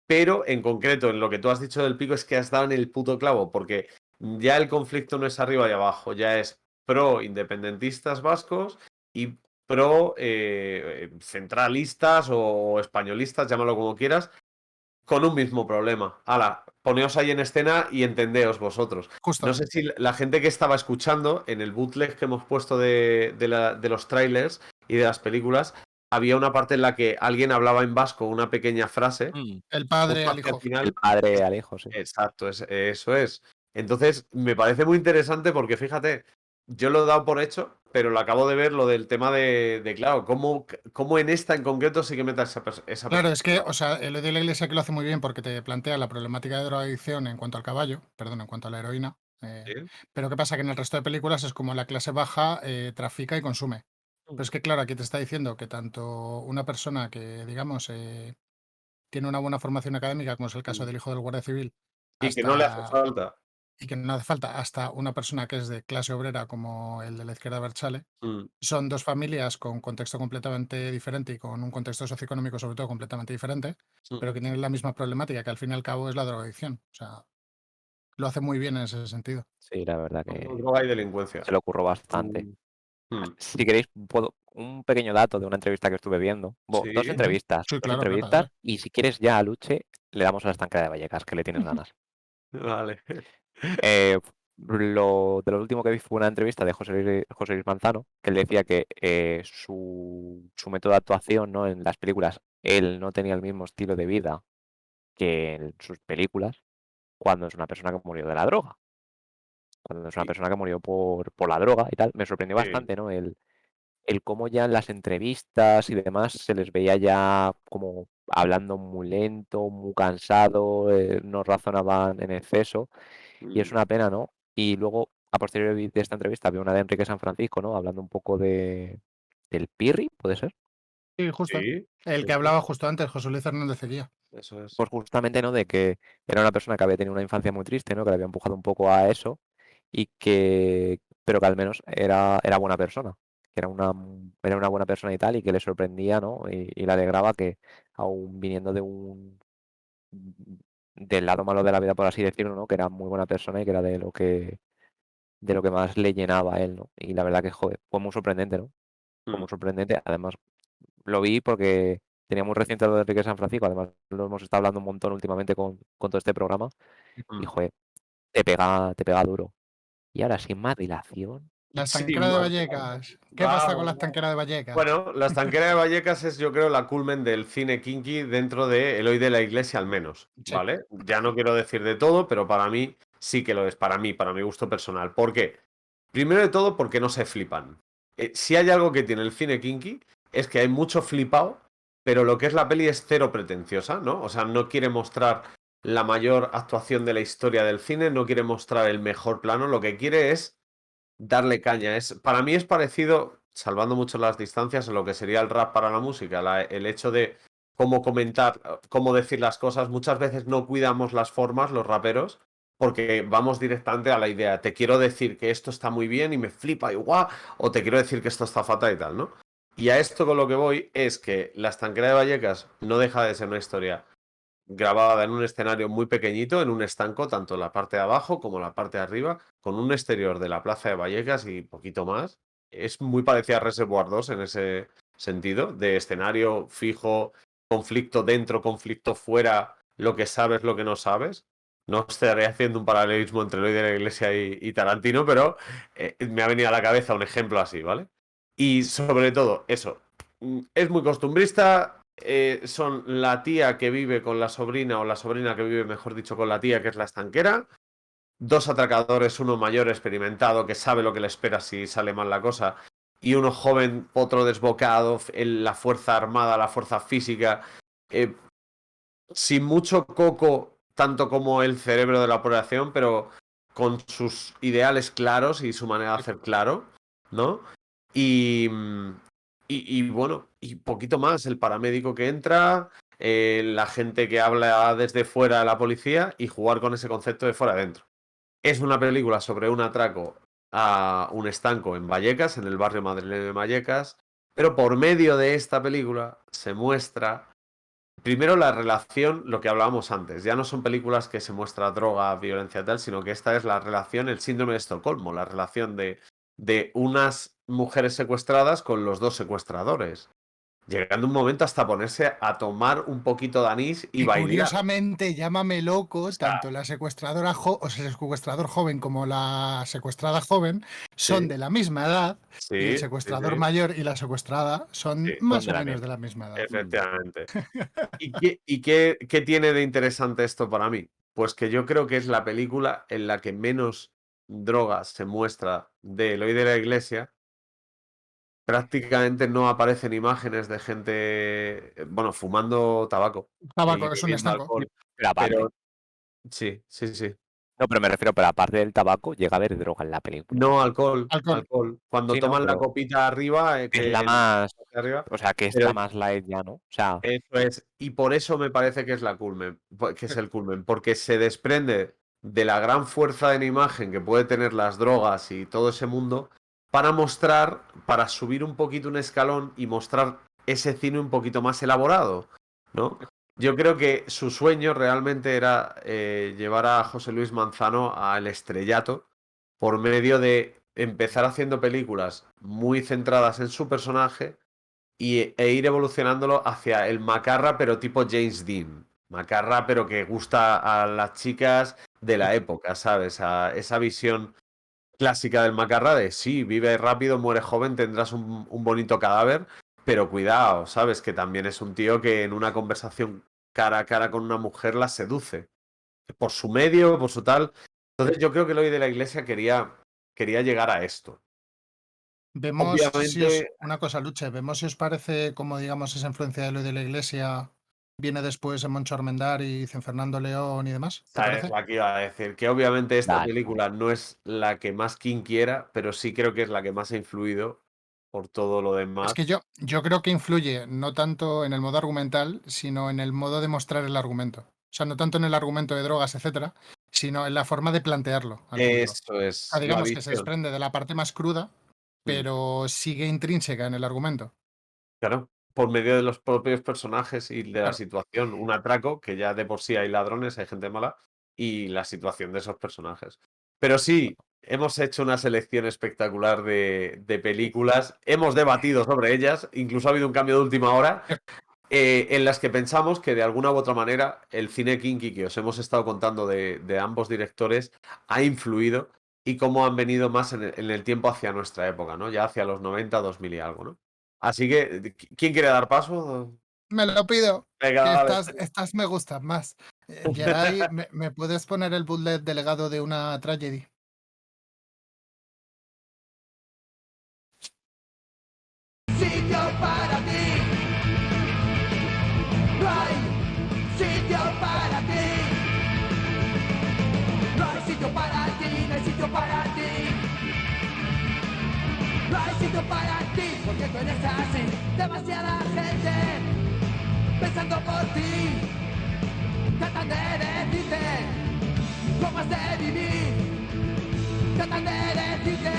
Pero en concreto, en lo que tú has dicho del pico, es que has dado en el puto clavo, porque ya el conflicto no es arriba y abajo, ya es pro independentistas vascos y pro centralistas o españolistas, llámalo como quieras, con un mismo problema. Hala, poneos ahí en escena y entendeos vosotros. Justo. No sé si la gente que estaba escuchando en el bootleg que hemos puesto de los trailers y de las películas, había una parte en la que alguien hablaba en vasco, una pequeña frase. El padre justo al hacia el hijo. final. El padre al hijo, sí. Exacto, eso es. Entonces, me parece muy interesante porque fíjate, yo lo he dado por hecho, pero lo acabo de ver lo del tema de claro, cómo en esta en concreto sí que meta esa Claro, es que, perspectiva. o sea, el de la Iglesia que lo hace muy bien porque te plantea la problemática de drogadicción en cuanto al caballo, perdón, en cuanto a la heroína. Sí. Pero ¿qué pasa? Que en el resto de películas es como la clase baja trafica y consume. Pero es que, claro, aquí te está diciendo que tanto una persona que, digamos, tiene una buena formación académica, como es el caso del hijo del guardia civil, Y que no le hace hasta falta. y que no hace falta, hasta una persona que es de clase obrera como el de la izquierda Berchale, son dos familias con contexto completamente diferente y con un contexto socioeconómico sobre todo completamente diferente, pero que tienen la misma problemática, que al fin y al cabo es la drogadicción. O sea, lo hace muy bien en ese sentido. Sí, la verdad que Droga y delincuencia. se lo ocurrió bastante. Si queréis, puedo un pequeño dato de una entrevista que estuve viendo. Sí. Dos entrevistas. Sí, Dos claro, entrevistas. dale. Y si quieres ya a Luche, le damos a la estancada de Vallecas, que le tienes ganas. Vale. De lo último que vi fue una entrevista de José Luis Manzano, que él decía que su método de actuación, ¿no? En las películas, él no tenía el mismo estilo de vida que en sus películas, cuando es una persona que murió de la droga. Cuando es una persona que murió por la droga y tal, me sorprendió Sí. bastante, ¿no? El cómo ya en las entrevistas y demás se les veía ya como hablando muy lento, muy cansado, no razonaban en exceso, y es una pena, ¿no? Y luego, a posteriori de esta entrevista, había una de Enrique San Francisco, ¿no? Hablando un poco del Pirri, ¿puede ser? Sí, justo. Sí. El que hablaba justo antes, José Luis Hernández Eguía. Eso es. Pues justamente, ¿no? De que era una persona que había tenido una infancia muy triste, ¿no? Que le había empujado un poco a eso, pero que al menos era buena persona. Que era una buena persona y tal, y que le sorprendía, ¿no? Y le alegraba que, aún viniendo del lado malo de la vida, por así decirlo, ¿no? Que era muy buena persona y que era de lo que más le llenaba a él, ¿no? Y la verdad que, joder, fue muy sorprendente, ¿no? Fue muy sorprendente. Además, lo vi porque tenía muy reciente lo de Enrique San Francisco. Además, lo hemos estado hablando un montón últimamente con todo este programa. Y, joder, te pega duro. Y ahora, sin más dilación. La estanquera de Vallecas. ¿Qué pasa con la estanquera de Vallecas? Bueno, la estanquera de Vallecas es, yo creo, la culmen del cine kinky dentro de Eloy de la Iglesia, al menos, ¿vale? Ya no quiero decir de todo, pero para mí sí que lo es, para mi gusto personal. ¿Por qué? Primero de todo, porque no se flipan. Si hay algo que tiene el cine kinky, es que hay mucho flipado, pero lo que es la peli es cero pretenciosa, ¿no? O sea, no quiere mostrar la mayor actuación de la historia del cine, no quiere mostrar el mejor plano, lo que quiere es darle caña. Para mí es parecido, salvando mucho las distancias, a lo que sería el rap para la música, el hecho de cómo comentar, cómo decir las cosas. Muchas veces no cuidamos las formas, los raperos, porque vamos directamente a la idea. Te quiero decir que esto está muy bien y me flipa y guau, o te quiero decir que esto está fatal y tal, ¿no? Y a esto con lo que voy es que La estanquera de Vallecas no deja de ser una historia grabada en un escenario muy pequeñito, en un estanco, tanto la parte de abajo como la parte de arriba, con un exterior de la plaza de Vallecas y poquito más. Es muy parecida a Reservoir 2 en ese sentido, de escenario fijo, conflicto dentro, conflicto fuera, lo que sabes, lo que no sabes. No estaré haciendo un paralelismo entre Eloy de la Iglesia y Tarantino, pero me ha venido a la cabeza un ejemplo así, ¿vale? Y sobre todo, eso, es muy costumbrista. Son la tía que vive con la sobrina, o la sobrina que vive, mejor dicho, con la tía, que es la estanquera. Dos atracadores, uno mayor experimentado que sabe lo que le espera si sale mal la cosa, y uno joven, otro desbocado, la fuerza armada, la fuerza física, sin mucho coco, tanto como el cerebro de la operación, pero con sus ideales claros y su manera de hacer claro, ¿no? Y bueno, y poquito más, el paramédico que entra, la gente que habla desde fuera de la policía, y jugar con ese concepto de fuera adentro. Es una película sobre un atraco a un estanco en Vallecas, en el barrio madrileño de Vallecas, pero por medio de esta película se muestra primero la relación, lo que hablábamos antes. Ya no son películas que se muestra droga, violencia y tal, sino que esta es la relación, el síndrome de Estocolmo, la relación de unas mujeres secuestradas con los dos secuestradores. Llegando un momento hasta ponerse a tomar un poquito de anís y bailar. Curiosamente, llámame loco, tanto la secuestradora o sea, el secuestrador joven como la secuestrada joven son de la misma edad, y el secuestrador mayor y la secuestrada son más o menos de la misma edad. Efectivamente. ¿Y qué tiene de interesante esto para mí? Pues que yo creo que es la película en la que menos droga se muestra de Eloy de la Iglesia. Prácticamente no aparecen imágenes de gente, bueno, fumando tabaco. Tabaco, es un estanco. Pero sí. No, pero me refiero, pero aparte del tabaco, llega a haber droga en la película. No, alcohol. Cuando Sí, toman la copita arriba, es la más, o sea, que es la más light ya, ¿no? O sea, eso es, y por eso me parece que es el culmen, porque se desprende de la gran fuerza de la imagen que puede tener las drogas y todo ese mundo, para subir un poquito un escalón y mostrar ese cine un poquito más elaborado, ¿no? Yo creo que su sueño realmente era llevar a José Luis Manzano al estrellato por medio de empezar haciendo películas muy centradas en su personaje e ir evolucionándolo hacia el macarra, pero tipo James Dean. Macarra, pero que gusta a las chicas de la época, ¿sabes? A esa visión clásica del macarra de sí, vive rápido, muere joven, tendrás un bonito cadáver, pero cuidado, ¿sabes? Que también es un tío que en una conversación cara a cara con una mujer la seduce. Por su medio, por su tal. Entonces yo creo que Eloy de la Iglesia quería llegar a esto. Vemos Obviamente, una cosa, Luche, vemos si os parece como, digamos, esa influencia de Eloy de la Iglesia viene después en Moncho Armendáriz, en Fernando León y demás. ¿Te parece? Aquí iba a decir que obviamente esta película no es la que más kinky era, pero sí creo que es la que más ha influido por todo lo demás. Es que yo creo que influye no tanto en el modo argumental, sino en el modo de mostrar el argumento. O sea, no tanto en el argumento de drogas, etcétera, sino en la forma de plantearlo. Eso es. Digamos que se desprende de la parte más cruda, pero sigue intrínseca en el argumento. Claro, por medio de los propios personajes y de la situación. Un atraco, que ya de por sí hay ladrones, hay gente mala, y la situación de esos personajes. Pero sí, hemos hecho una selección espectacular de películas, hemos debatido sobre ellas, incluso ha habido un cambio de última hora, en las que pensamos que de alguna u otra manera el cine kinky que os hemos estado contando de ambos directores ha influido, y cómo han venido más en el tiempo hacia nuestra época, ¿no? Ya hacia los 90, 2000 y algo, ¿no? Así que, ¿quién quiere dar paso? Me lo pido. Venga, que estas me gustan más. Geray, ¿me puedes poner el bootleg delegado de una tragedy? Sitio para ti. No hay sitio para ti, porque tú eres así. Demasiada gente pensando por ti. Tratan de decirte cómo has de vivir. Tratan de decirte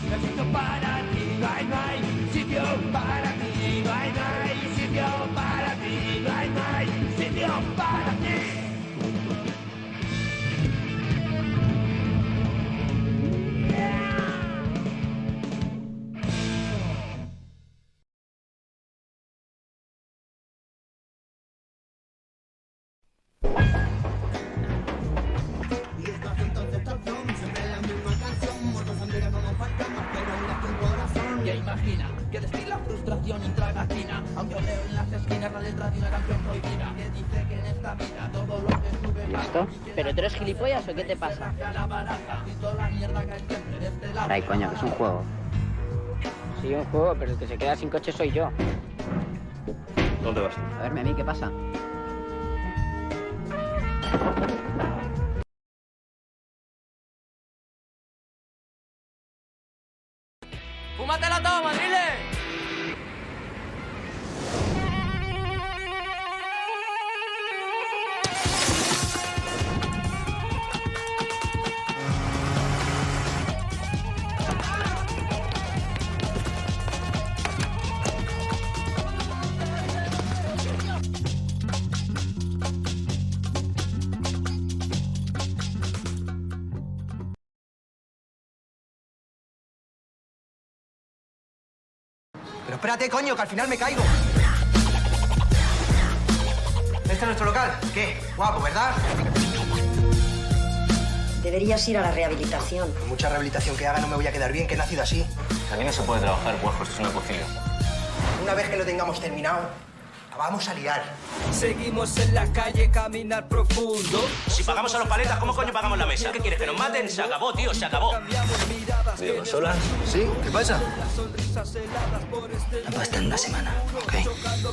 no hay sitio para ti, no hay sitio para ti, no hay sitio para ti, no hay sitio para ti. Que imagina, que destila frustración intragatina. Aunque leo en las esquinas la letra de una canción prohibida que dice que en esta vida todo lo que sube ¿Y esto? ¿Pero tú eres gilipollas o qué te pasa? Ay, coño, que es un juego. Sí, un juego, pero el que se queda sin coche soy yo. ¿Dónde vas? A verme a mí, ¿qué pasa? ¡Fúmatela todo, Madrile! Pero espérate, coño, que al final me caigo. ¿Este es nuestro local? ¿Qué? Guapo, ¿verdad? Deberías ir a la rehabilitación. Por mucha rehabilitación que haga no me voy a quedar bien, que he nacido así. Aquí no se puede trabajar, pues esto es una cocina. Una vez que lo tengamos terminado, la vamos a liar. Seguimos en la calle, caminar profundo. Si pagamos a los paletas, ¿cómo coño pagamos la mesa? ¿Qué quieres, que nos maten? Se acabó, tío, se acabó. ¿Diego, solas? ¿Sí? ¿Qué pasa? La pasta en una semana, ¿ok?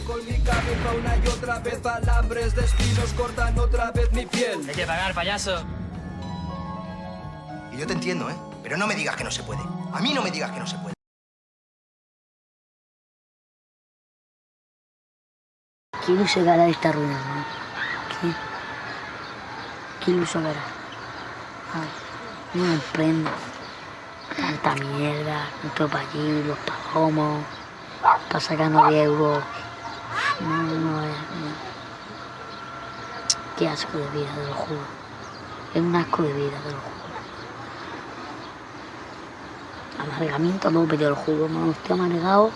Con mi cabeza una y otra vez, alambres de espinos cortan otra vez mi piel. Hay que pagar, payaso. Y yo te entiendo, ¿eh? Pero no me digas que no se puede. A mí no me digas que no se puede. ¿Quién lo sacará de esta ruina, no? ¿Quién lo sacará? Ay, no me emprendo. Tanta mierda, nosotros para allí, los palomos, para sacarnos 10 euros. No. Qué asco de vida, te lo juro. Es un asco de vida, te lo juro. Amargamiento a tope, te lo juro, no estoy amargado.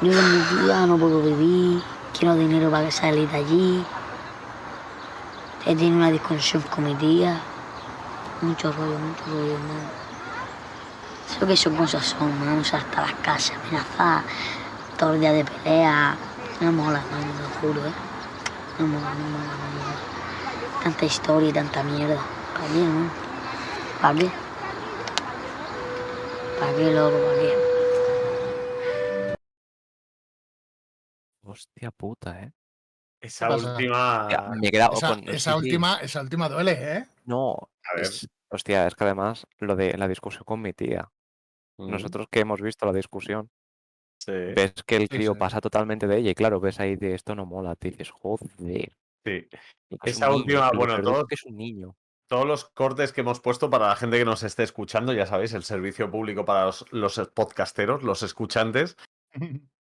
Yo con mi tía no puedo vivir, quiero dinero para salir de allí. He tenido una discusión con mi tía. Mucho rollo, hermano. Sé que son cosas son, hermano, hasta las casas, amenazar, todos los días de pelea. No mola, hermano, te lo juro, ¿eh? No mola. Tanta historia y tanta mierda. ¿Para qué, hermano? ¿Para qué? ¿Para qué, loco? ¿Para qué? Hostia puta, ¿eh? Esa ¿Qué pasa? última. Ya, me he quedado con... Esa última duele, ¿eh? No, A ver. hostia, es que además lo de la discusión con mi tía. Nosotros que hemos visto la discusión, Sí. ves que el Sí, crío sí. pasa totalmente de ella y claro, ves ahí de esto no mola, te dices, joder. Sí. Y que es Esa un niño, última, que lo bueno, peor de todo todos, es que es un niño. todos los cortes que hemos puesto para la gente que nos esté escuchando, ya sabéis, el servicio público para los podcasteros, los escuchantes.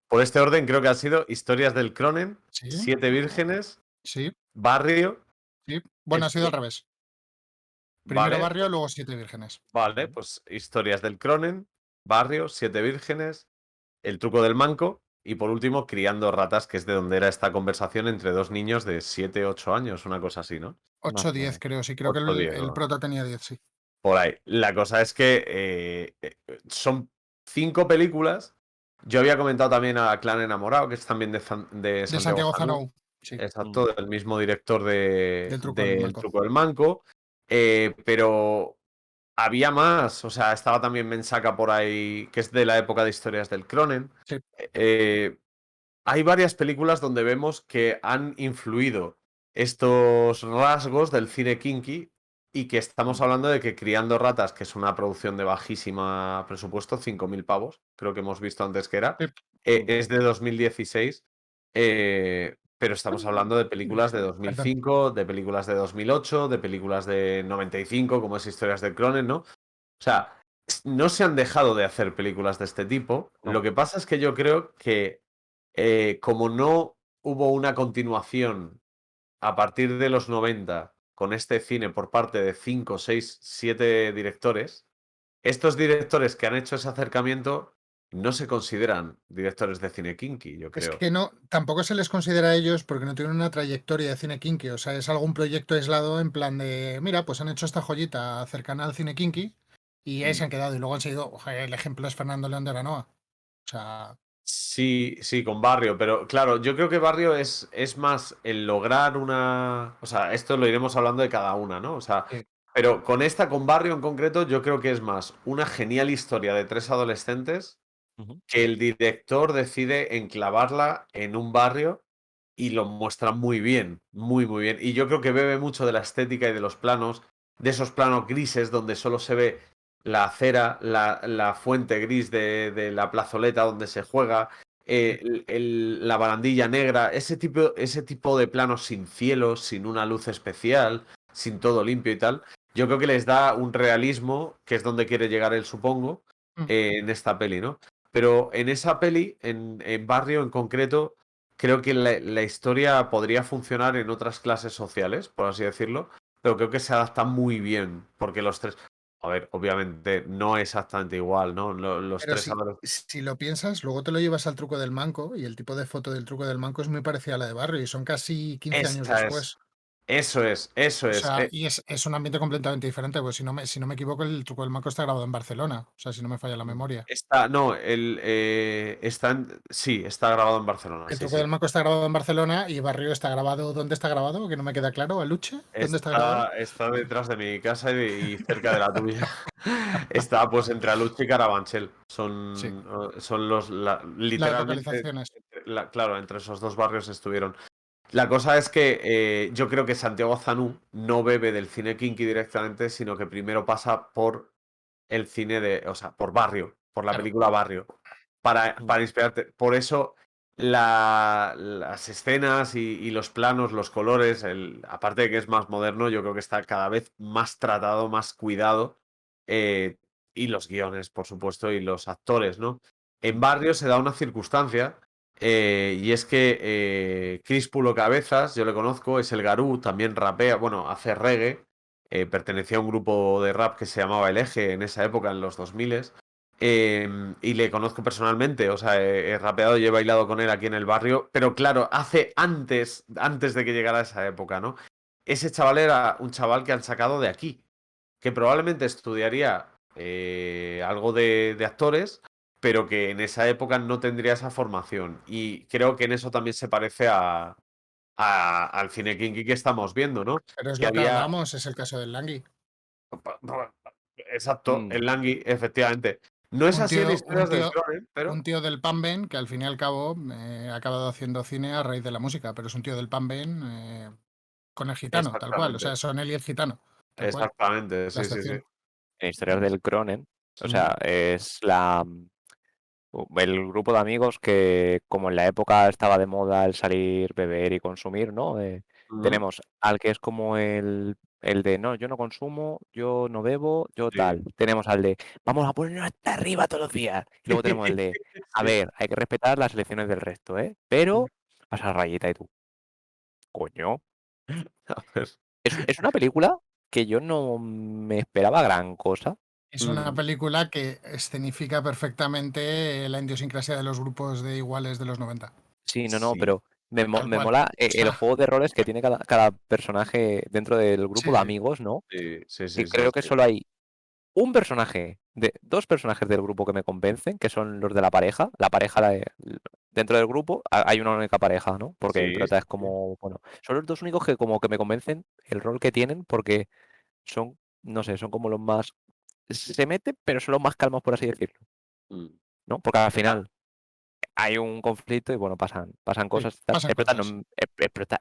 Por este orden creo que han sido Historias del Cronen, Sí. 7 Vírgenes, Sí, Barrio. sí. Bueno, ha sido al revés. Primero Vale, Barrio, luego 7 Vírgenes. vale, pues Historias del Cronen, Barrio, 7 Vírgenes, El Truco del Manco y por último Criando Ratas, que es de donde era esta conversación entre dos niños de 7, 8 años, una cosa así, ¿no? 8 10, creo, sí. Creo que 8, 10, el ¿no? prota tenía 10, sí. Por ahí. La cosa es que son 5 películas. Yo había comentado también a Clan Enamorado, que es también de Santiago Zanou. Sí. Exacto, del mismo director Del Truco del del Manco. Truco del Manco. Pero había más. O sea, estaba también Mensaka por ahí, que es de la época de Historias del Cronen. Sí. Hay varias películas donde vemos que han influido estos rasgos del cine kinky y que estamos hablando de que Criando ratas, que es una producción de bajísima presupuesto, 5.000 pavos, creo que hemos visto antes que era, es de 2016, pero estamos hablando de películas de 2005, de películas de 2008, de películas de 95, como es Historias de Cronen, ¿no? O sea, no se han dejado de hacer películas de este tipo. Lo que pasa es que yo creo que como no hubo una continuación a partir de los 90 con este cine por parte de 5, 6, 7 directores, estos directores que han hecho ese acercamiento no se consideran directores de cine kinky, yo Es creo. que no, tampoco se les considera a ellos porque no tienen una trayectoria de cine kinky. O sea, es algún proyecto aislado en plan de, mira, pues han hecho esta joyita cercana al cine kinky y ahí se han quedado. Y luego han seguido, ojo, el ejemplo es Fernando León de Aranoa. O sea, Sí, sí, con Barrio, pero claro, yo creo que Barrio es más el lograr una... O sea, esto lo iremos hablando de cada una, ¿no? O sea, pero con Barrio en concreto, yo creo que es más una genial historia de 3 adolescentes que el director decide enclavarla en un barrio y lo muestra muy bien, muy, muy bien. Y yo creo que bebe mucho de la estética y de los planos, de esos planos grises donde solo se ve la acera, la fuente gris de la plazoleta donde se juega, la barandilla negra, ese tipo de planos sin cielo, sin una luz especial, sin todo limpio y tal. Yo creo que les da un realismo, que es donde quiere llegar él, supongo, en esta peli, ¿no? Pero en esa peli, en Barrio en concreto, creo que la historia podría funcionar en otras clases sociales, por así decirlo, pero creo que se adapta muy bien, porque los tres... A ver, obviamente no exactamente igual, ¿no? Los pero tres si lo piensas, luego te lo llevas al truco del manco y el tipo de foto del truco del manco es muy parecida a la de Barrio y son casi 15 años Esa después. es. Eso es, eso O es. sea, y es un ambiente completamente diferente, pues si no me equivoco, el truco del manco está grabado en Barcelona, o sea, si no me falla la memoria. No, sí, está grabado en Barcelona, El sí, truco sí. del manco está grabado en Barcelona y Barrio está grabado. ¿Dónde está grabado? Que no me queda claro. ¿Aluche? ¿Dónde está grabado? Está detrás de mi casa y cerca de la tuya. Está pues entre Aluche y Carabanchel. Sí. Son Las literalmente, localizaciones. claro, entre esos dos barrios estuvieron. La cosa es que yo creo que Santiago Zanú no bebe del cine kinky directamente, sino que primero pasa por el cine o sea, por Barrio, por la película Barrio, para inspirarte. Por eso las escenas y los planos, los colores, aparte de que es más moderno, yo creo que está cada vez más tratado, más cuidado, eh, y los guiones, por supuesto, y los actores, ¿no? En Barrio se da una circunstancia, y es que Chris Pulo Cabezas, yo le conozco, es el Garú, también rapea, bueno, hace reggae, pertenecía a un grupo de rap que se llamaba El Eje en esa época, en los 2000, y le conozco personalmente, o sea, he rapeado y he bailado con él aquí en el barrio, pero claro, hace antes de que llegara esa época, ¿no? Ese chaval era un chaval que han sacado de aquí, que probablemente estudiaría algo de actores, pero que en esa época no tendría esa formación. Y creo que en eso también se parece al cine kinky que estamos viendo, ¿no? Pero es Que lo que había... hablamos, es el caso del Langui. Exacto, el Langui, efectivamente. No es Un así en tío, un Historias del tío, Cronen, pero... un tío del Panben que al fin y al cabo ha acabado haciendo cine a raíz de la música, pero es un tío del Panben con el gitano, tal cual. O sea, Exactamente. son él y el gitano, tal cual. Exactamente, La sí, sí, sí. excepción. En Historias del Cronen, o sea, es el grupo de amigos que, como en la época estaba de moda el salir, beber y consumir, ¿no? Tenemos al que es como el de no, yo no consumo, yo no bebo, yo tal. Tenemos al de vamos a ponernos hasta arriba todos los días. Y luego tenemos el de a ver, hay que respetar las elecciones del resto, ¿eh? Pero pasa la rayita y tú. Coño. A ver. Es una película que yo no me esperaba gran cosa. Es una película que escenifica perfectamente la idiosincrasia de los grupos de iguales de los 90. Sí, no, pero me Tal cual. mola O sea, el juego de roles que tiene cada personaje dentro del grupo de amigos, ¿no? Sí, Y creo que solo hay dos personajes del grupo que me convencen, que son los de la pareja. La pareja dentro del grupo hay una única pareja, ¿no? Porque el prota es como, bueno, son los dos únicos que como que me convencen el rol que tienen porque son, no sé, son como los más, se meten, pero son los más calmos, por así decirlo, ¿no? Porque al final hay un conflicto y bueno, pasan cosas. pasan El prota, cosas.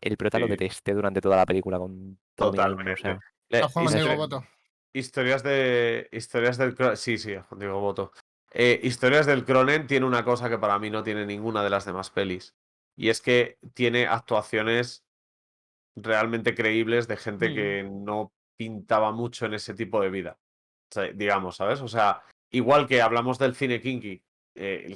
el prota lo detesté durante toda la película con todo mi alma, o sea. Juan Diego Boto. Historias del Cronen. Sí, Juan Diego Boto. Historias del Cronen tiene una cosa que para mí no tiene ninguna de las demás pelis. Y es que tiene actuaciones realmente creíbles de gente que no pintaba mucho en ese tipo de vida. O sea, digamos, ¿sabes? O sea, igual que hablamos del cine kinky,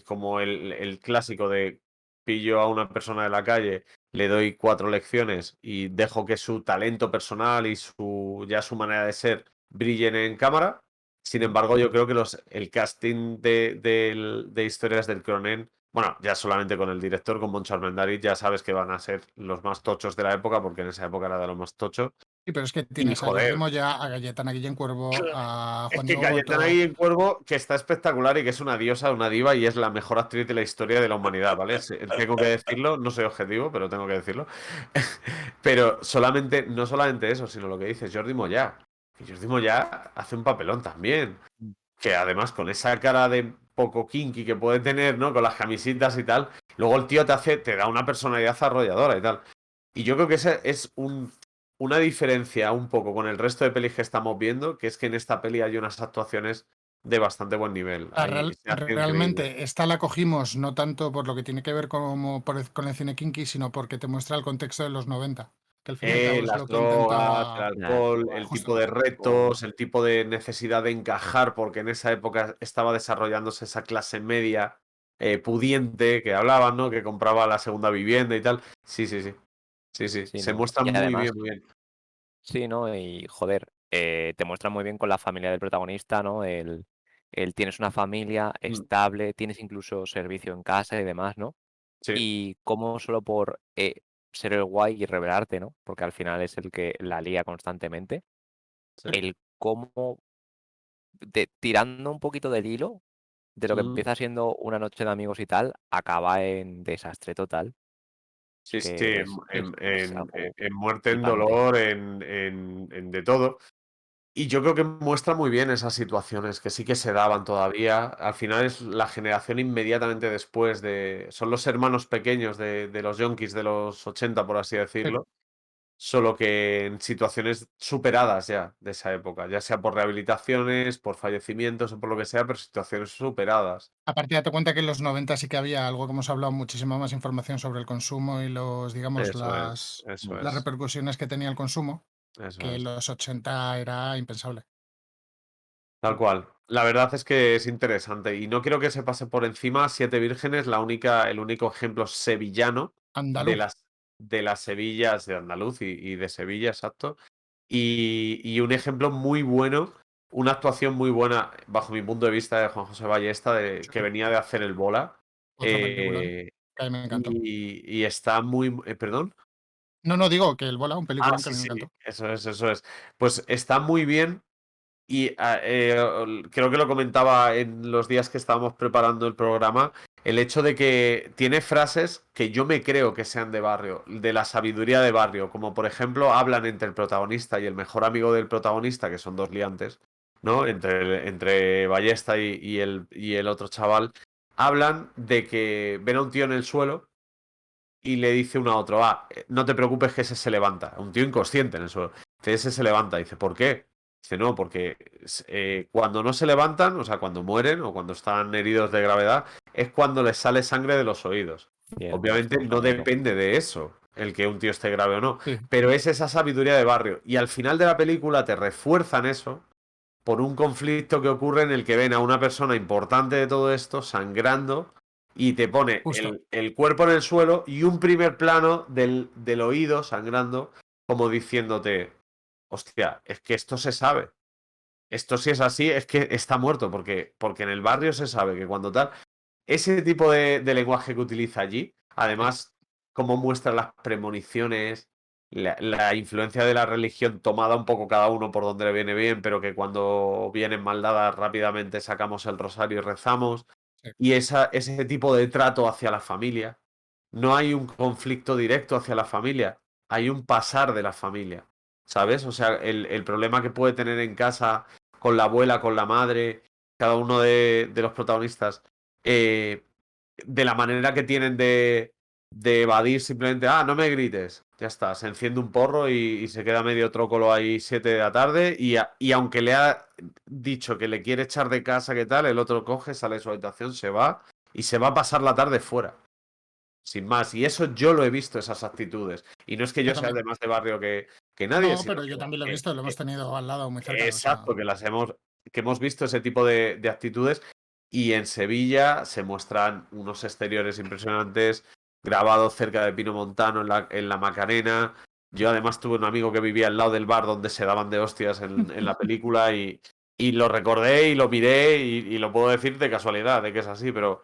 como el clásico de pillo a una persona de la calle, le doy 4 lecciones y dejo que su talento personal y su manera de ser brillen en cámara. Sin embargo, yo creo que el casting de historias del Cronen, bueno, ya solamente con el director, con Moncho Armendáriz, ya sabes que van a ser los más tochos de la época, porque en esa época era de los más tochos. Sí, pero es que tienes a Jordi Moya, a Cayetana Guillén Cuervo, a Juan Diego Boto. Cayetana Guillén Cuervo, que está espectacular y que es una diosa, una diva y es la mejor actriz de la historia de la humanidad, ¿vale? Tengo que decirlo, no soy objetivo, pero tengo que decirlo. Pero no solamente eso, sino lo que dices, Jordi Moya. Que Jordi Moya hace un papelón también. Que además con esa cara de poco kinky que puede tener, ¿no? Con las camisitas y tal, luego el tío te da una personalidad arrolladora y tal. Y yo creo que ese es una diferencia un poco con el resto de pelis que estamos viendo, que es que en esta peli hay unas actuaciones de bastante buen nivel. Realmente esta la cogimos no tanto por lo que tiene que ver con el cine kinky, sino porque te muestra el contexto de los 90. Que al fin y al cabo es las lo que drogas, el intenta... alcohol, el tipo de retos, el tipo de necesidad de encajar, porque en esa época estaba desarrollándose esa clase media pudiente que hablaban, ¿no? Que compraba la segunda vivienda y tal. Sí. Se ¿no? muestra Y muy además, bien. Sí, ¿no? Y joder, te muestra muy bien con la familia del protagonista, ¿no? El tienes una familia estable, tienes incluso servicio en casa y demás, ¿no? Sí. Y cómo solo por ser el guay y revelarte, ¿no? Porque al final es el que la lía constantemente. Sí. El cómo, tirando un poquito del hilo de lo que empieza siendo una noche de amigos y tal, acaba en desastre total. Sí, Que en muerte, en flipante. dolor, en de todo. Y yo creo que muestra muy bien esas situaciones que sí que se daban todavía. Al final es la generación inmediatamente después son los hermanos pequeños de los yonkis de los 80, por así decirlo. Solo que en situaciones superadas ya de esa época, ya sea por rehabilitaciones, por fallecimientos o por lo que sea, pero situaciones superadas. Aparte, date cuenta que en los 90 sí que había algo que hemos hablado, muchísima más información sobre el consumo y las repercusiones que tenía el consumo, que en los 80 era impensable. Tal cual. La verdad es que es interesante y no quiero que se pase por encima Siete Vírgenes, el único ejemplo sevillano de las Sevillas de Andaluz y de Sevilla, exacto. Y un ejemplo muy bueno, una actuación muy buena, bajo mi punto de vista, de Juan José Ballesta, que venía de hacer El Bola. Otro película, que a mí me encantó. Y está muy... ¿Perdón? No, digo que El Bola, un película que a mí me encantó. Eso es. Pues está muy bien. Y creo que lo comentaba en los días que estábamos preparando el programa, el hecho de que tiene frases que yo me creo que sean de barrio, de la sabiduría de barrio, como por ejemplo hablan entre el protagonista y el mejor amigo del protagonista, que son dos liantes, ¿no? Entre Ballesta y el otro chaval, hablan de que ven a un tío en el suelo y le dice uno a otro, no te preocupes que ese se levanta, un tío inconsciente en el suelo, que ese se levanta, dice, ¿por qué? Dice, no, porque cuando no se levantan, o sea, cuando mueren o cuando están heridos de gravedad, es cuando les sale sangre de los oídos. Obviamente no depende de eso, el que un tío esté grave o no, pero es esa sabiduría de barrio. Y al final de la película te refuerzan eso por un conflicto que ocurre en el que ven a una persona importante de todo esto sangrando y te pone el cuerpo en el suelo y un primer plano del oído sangrando, como diciéndote... Hostia, es que esto se sabe. Esto si es así, es que está muerto, porque en el barrio se sabe que cuando tal... Ese tipo de lenguaje que utiliza allí, además, cómo muestra las premoniciones, la influencia de la religión tomada un poco cada uno por donde le viene bien, pero que cuando vienen mal dadas rápidamente sacamos el rosario y rezamos. Y ese tipo de trato hacia la familia. No hay un conflicto directo hacia la familia, hay un pasar de la familia. ¿Sabes? O sea, el problema que puede tener en casa con la abuela, con la madre, cada uno de los protagonistas, de la manera que tienen de evadir simplemente, no me grites, Ya está, se enciende un porro y se queda medio trócolo ahí 7 de la tarde y aunque le ha dicho que le quiere echar de casa, ¿qué tal? El otro coge, sale de su habitación, se va y se va a pasar la tarde fuera. Sin más. Y eso yo lo he visto, esas actitudes. Y no es que yo sea de más de barrio que nadie. No, sino pero yo también lo he visto, lo hemos tenido al lado muy cerca. Exacto, que hemos visto ese tipo de actitudes. Y en Sevilla se muestran unos exteriores impresionantes, grabados cerca de Pino Montano en la Macarena. Yo además tuve un amigo que vivía al lado del bar donde se daban de hostias en la película y lo recordé y lo miré y lo puedo decir de casualidad, de que es así, pero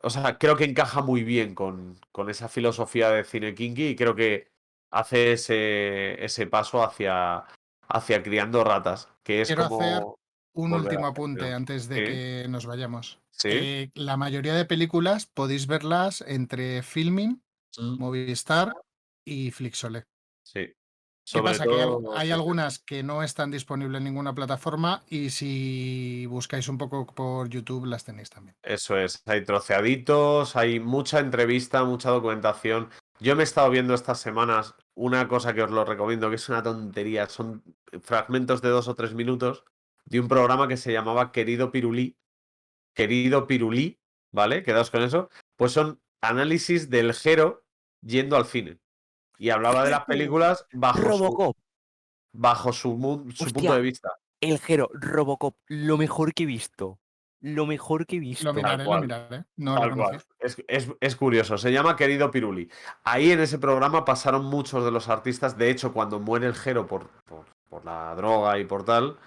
o sea, creo que encaja muy bien con esa filosofía de cine kinky y creo que hace ese paso hacia criando ratas, que es Quiero hacer como un volver último a apunte crecer. antes de Sí. que nos vayamos. Sí. La mayoría de películas podéis verlas entre Filmin, Movistar y Flixolé. Sí. ¿Qué Sobre pasa? todo, Que hay sí, sí. algunas que no están disponibles en ninguna plataforma y si buscáis un poco por YouTube las tenéis también. Eso es, hay troceaditos, hay mucha entrevista, mucha documentación. Yo me he estado viendo estas semanas una cosa que os lo recomiendo, que es una tontería, son fragmentos de 2 o 3 minutos de un programa que se llamaba Querido Pirulí, ¿vale? Quedaos con eso. Pues son análisis del Jero yendo al cine. Y hablaba de las películas Robocop. bajo su punto de vista. El Jero, Robocop, lo mejor que he visto. Lo mejor que he visto. Lo miraré. No lo Tal conocía. cual. Es curioso. Se llama Querido Piruli. Ahí en ese programa pasaron muchos de los artistas. De hecho, cuando muere el Jero por la droga y por tal,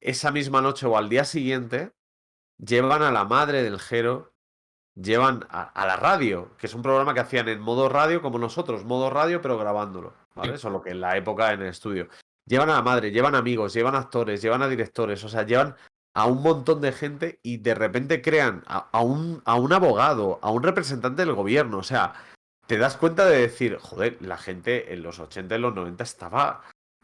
esa misma noche o al día siguiente, llevan a la madre del Jero, llevan a la radio, que es un programa que hacían en modo radio como nosotros, modo radio pero grabándolo, ¿vale? Solo que en la época en el estudio. Llevan a la madre, llevan amigos, llevan actores, llevan a directores, o sea, llevan a un montón de gente y de repente crean a un abogado, a un representante del gobierno, o sea, te das cuenta de decir, joder, la gente en los 80 y los 90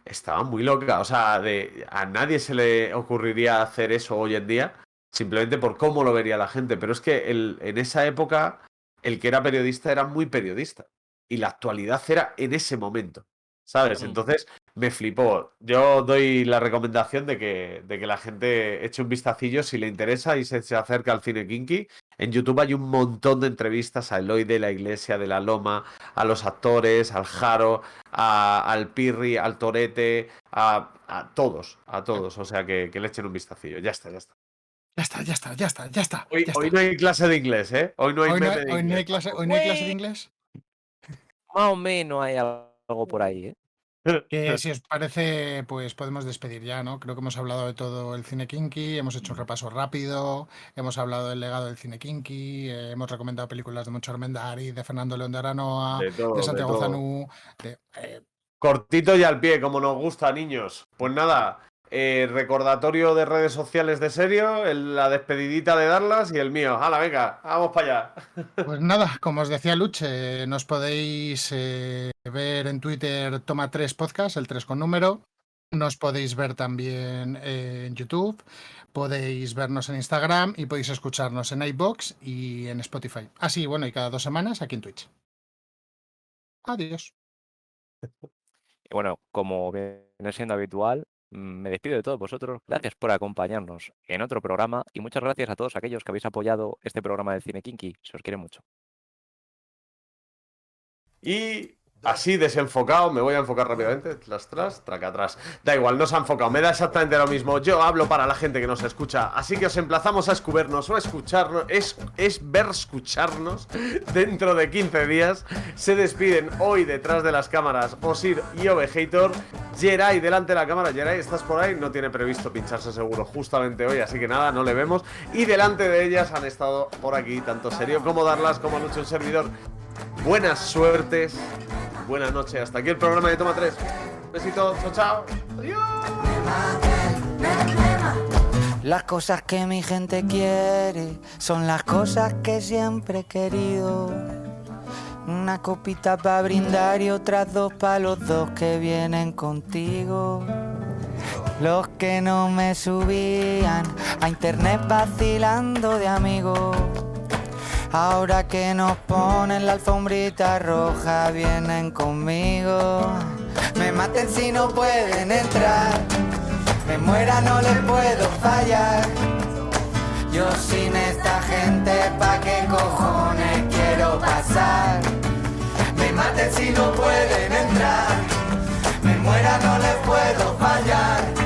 estaba muy loca, o sea, a nadie se le ocurriría hacer eso hoy en día, simplemente por cómo lo vería la gente, pero es que en esa época el que era periodista era muy periodista y la actualidad era en ese momento, ¿sabes? Entonces me flipó. Yo doy la recomendación de que la gente eche un vistacillo si le interesa y se acerca al cine kinky. En YouTube hay un montón de entrevistas a Eloy de la Iglesia, de la Loma, a los actores, al Jaro, al Pirri, al Torete, a todos, o sea que le echen un vistacillo. Ya está. Ya está. Hoy no hay clase de inglés, ¿eh? Hoy no hay meme de Hoy no hay inglés. clase de inglés. Más o menos hay algo por ahí, ¿eh? Que si os parece, pues podemos despedir ya, ¿no? Creo que hemos hablado de todo el cine kinky, hemos hecho un repaso rápido, hemos hablado del legado del cine kinky, hemos recomendado películas de Moncho Armendari, de Fernando León de Aranoa, de Santiago Zanú, Cortito y al pie, como nos gusta, niños. Pues nada, recordatorio de redes sociales de Serio, la despedidita de Darlas y el mío. ¡Hala, venga! ¡Vamos para allá! Pues nada, como os decía Luche, nos podéis ver en Twitter Toma 3 Podcast, el 3 con número. Nos podéis ver también en YouTube, podéis vernos en Instagram y podéis escucharnos en iVoox y en Spotify. Así, bueno, y cada 2 semanas aquí en Twitch. Adiós. Y bueno, como viene siendo habitual, me despido de todos vosotros. Gracias por acompañarnos en otro programa y muchas gracias a todos aquellos que habéis apoyado este programa del Cine Kinky. Se os quiere mucho. Y así desenfocado, me voy a enfocar rápidamente. Traca atrás. Da igual, no se ha enfocado, me da exactamente lo mismo. Yo hablo para la gente que nos escucha. Así que os emplazamos a escucharnos o a escucharnos. Escucharnos dentro de 15 días. Se despiden hoy detrás de las cámaras Osir y Ovejator. Geray delante de la cámara. Geray, ¿estás por ahí? No tiene previsto pincharse seguro justamente hoy, así que nada, no le vemos. Y delante de ellas han estado por aquí tanto Serio como Darlas como Lucho, un servidor. Buenas suertes, buenas noches. Hasta aquí el programa de Toma 3. Besitos, chao. Adiós. Las cosas que mi gente quiere son las cosas que siempre he querido. Una copita para brindar y otras 2 para los 2 que vienen contigo. Los que no me subían a internet vacilando de amigos. Ahora que nos ponen la alfombrita roja, vienen conmigo. Me maten si no pueden entrar, me muera no les puedo fallar. Yo sin esta gente, ¿pa' qué cojones quiero pasar? Me maten si no pueden entrar, me muera no les puedo fallar.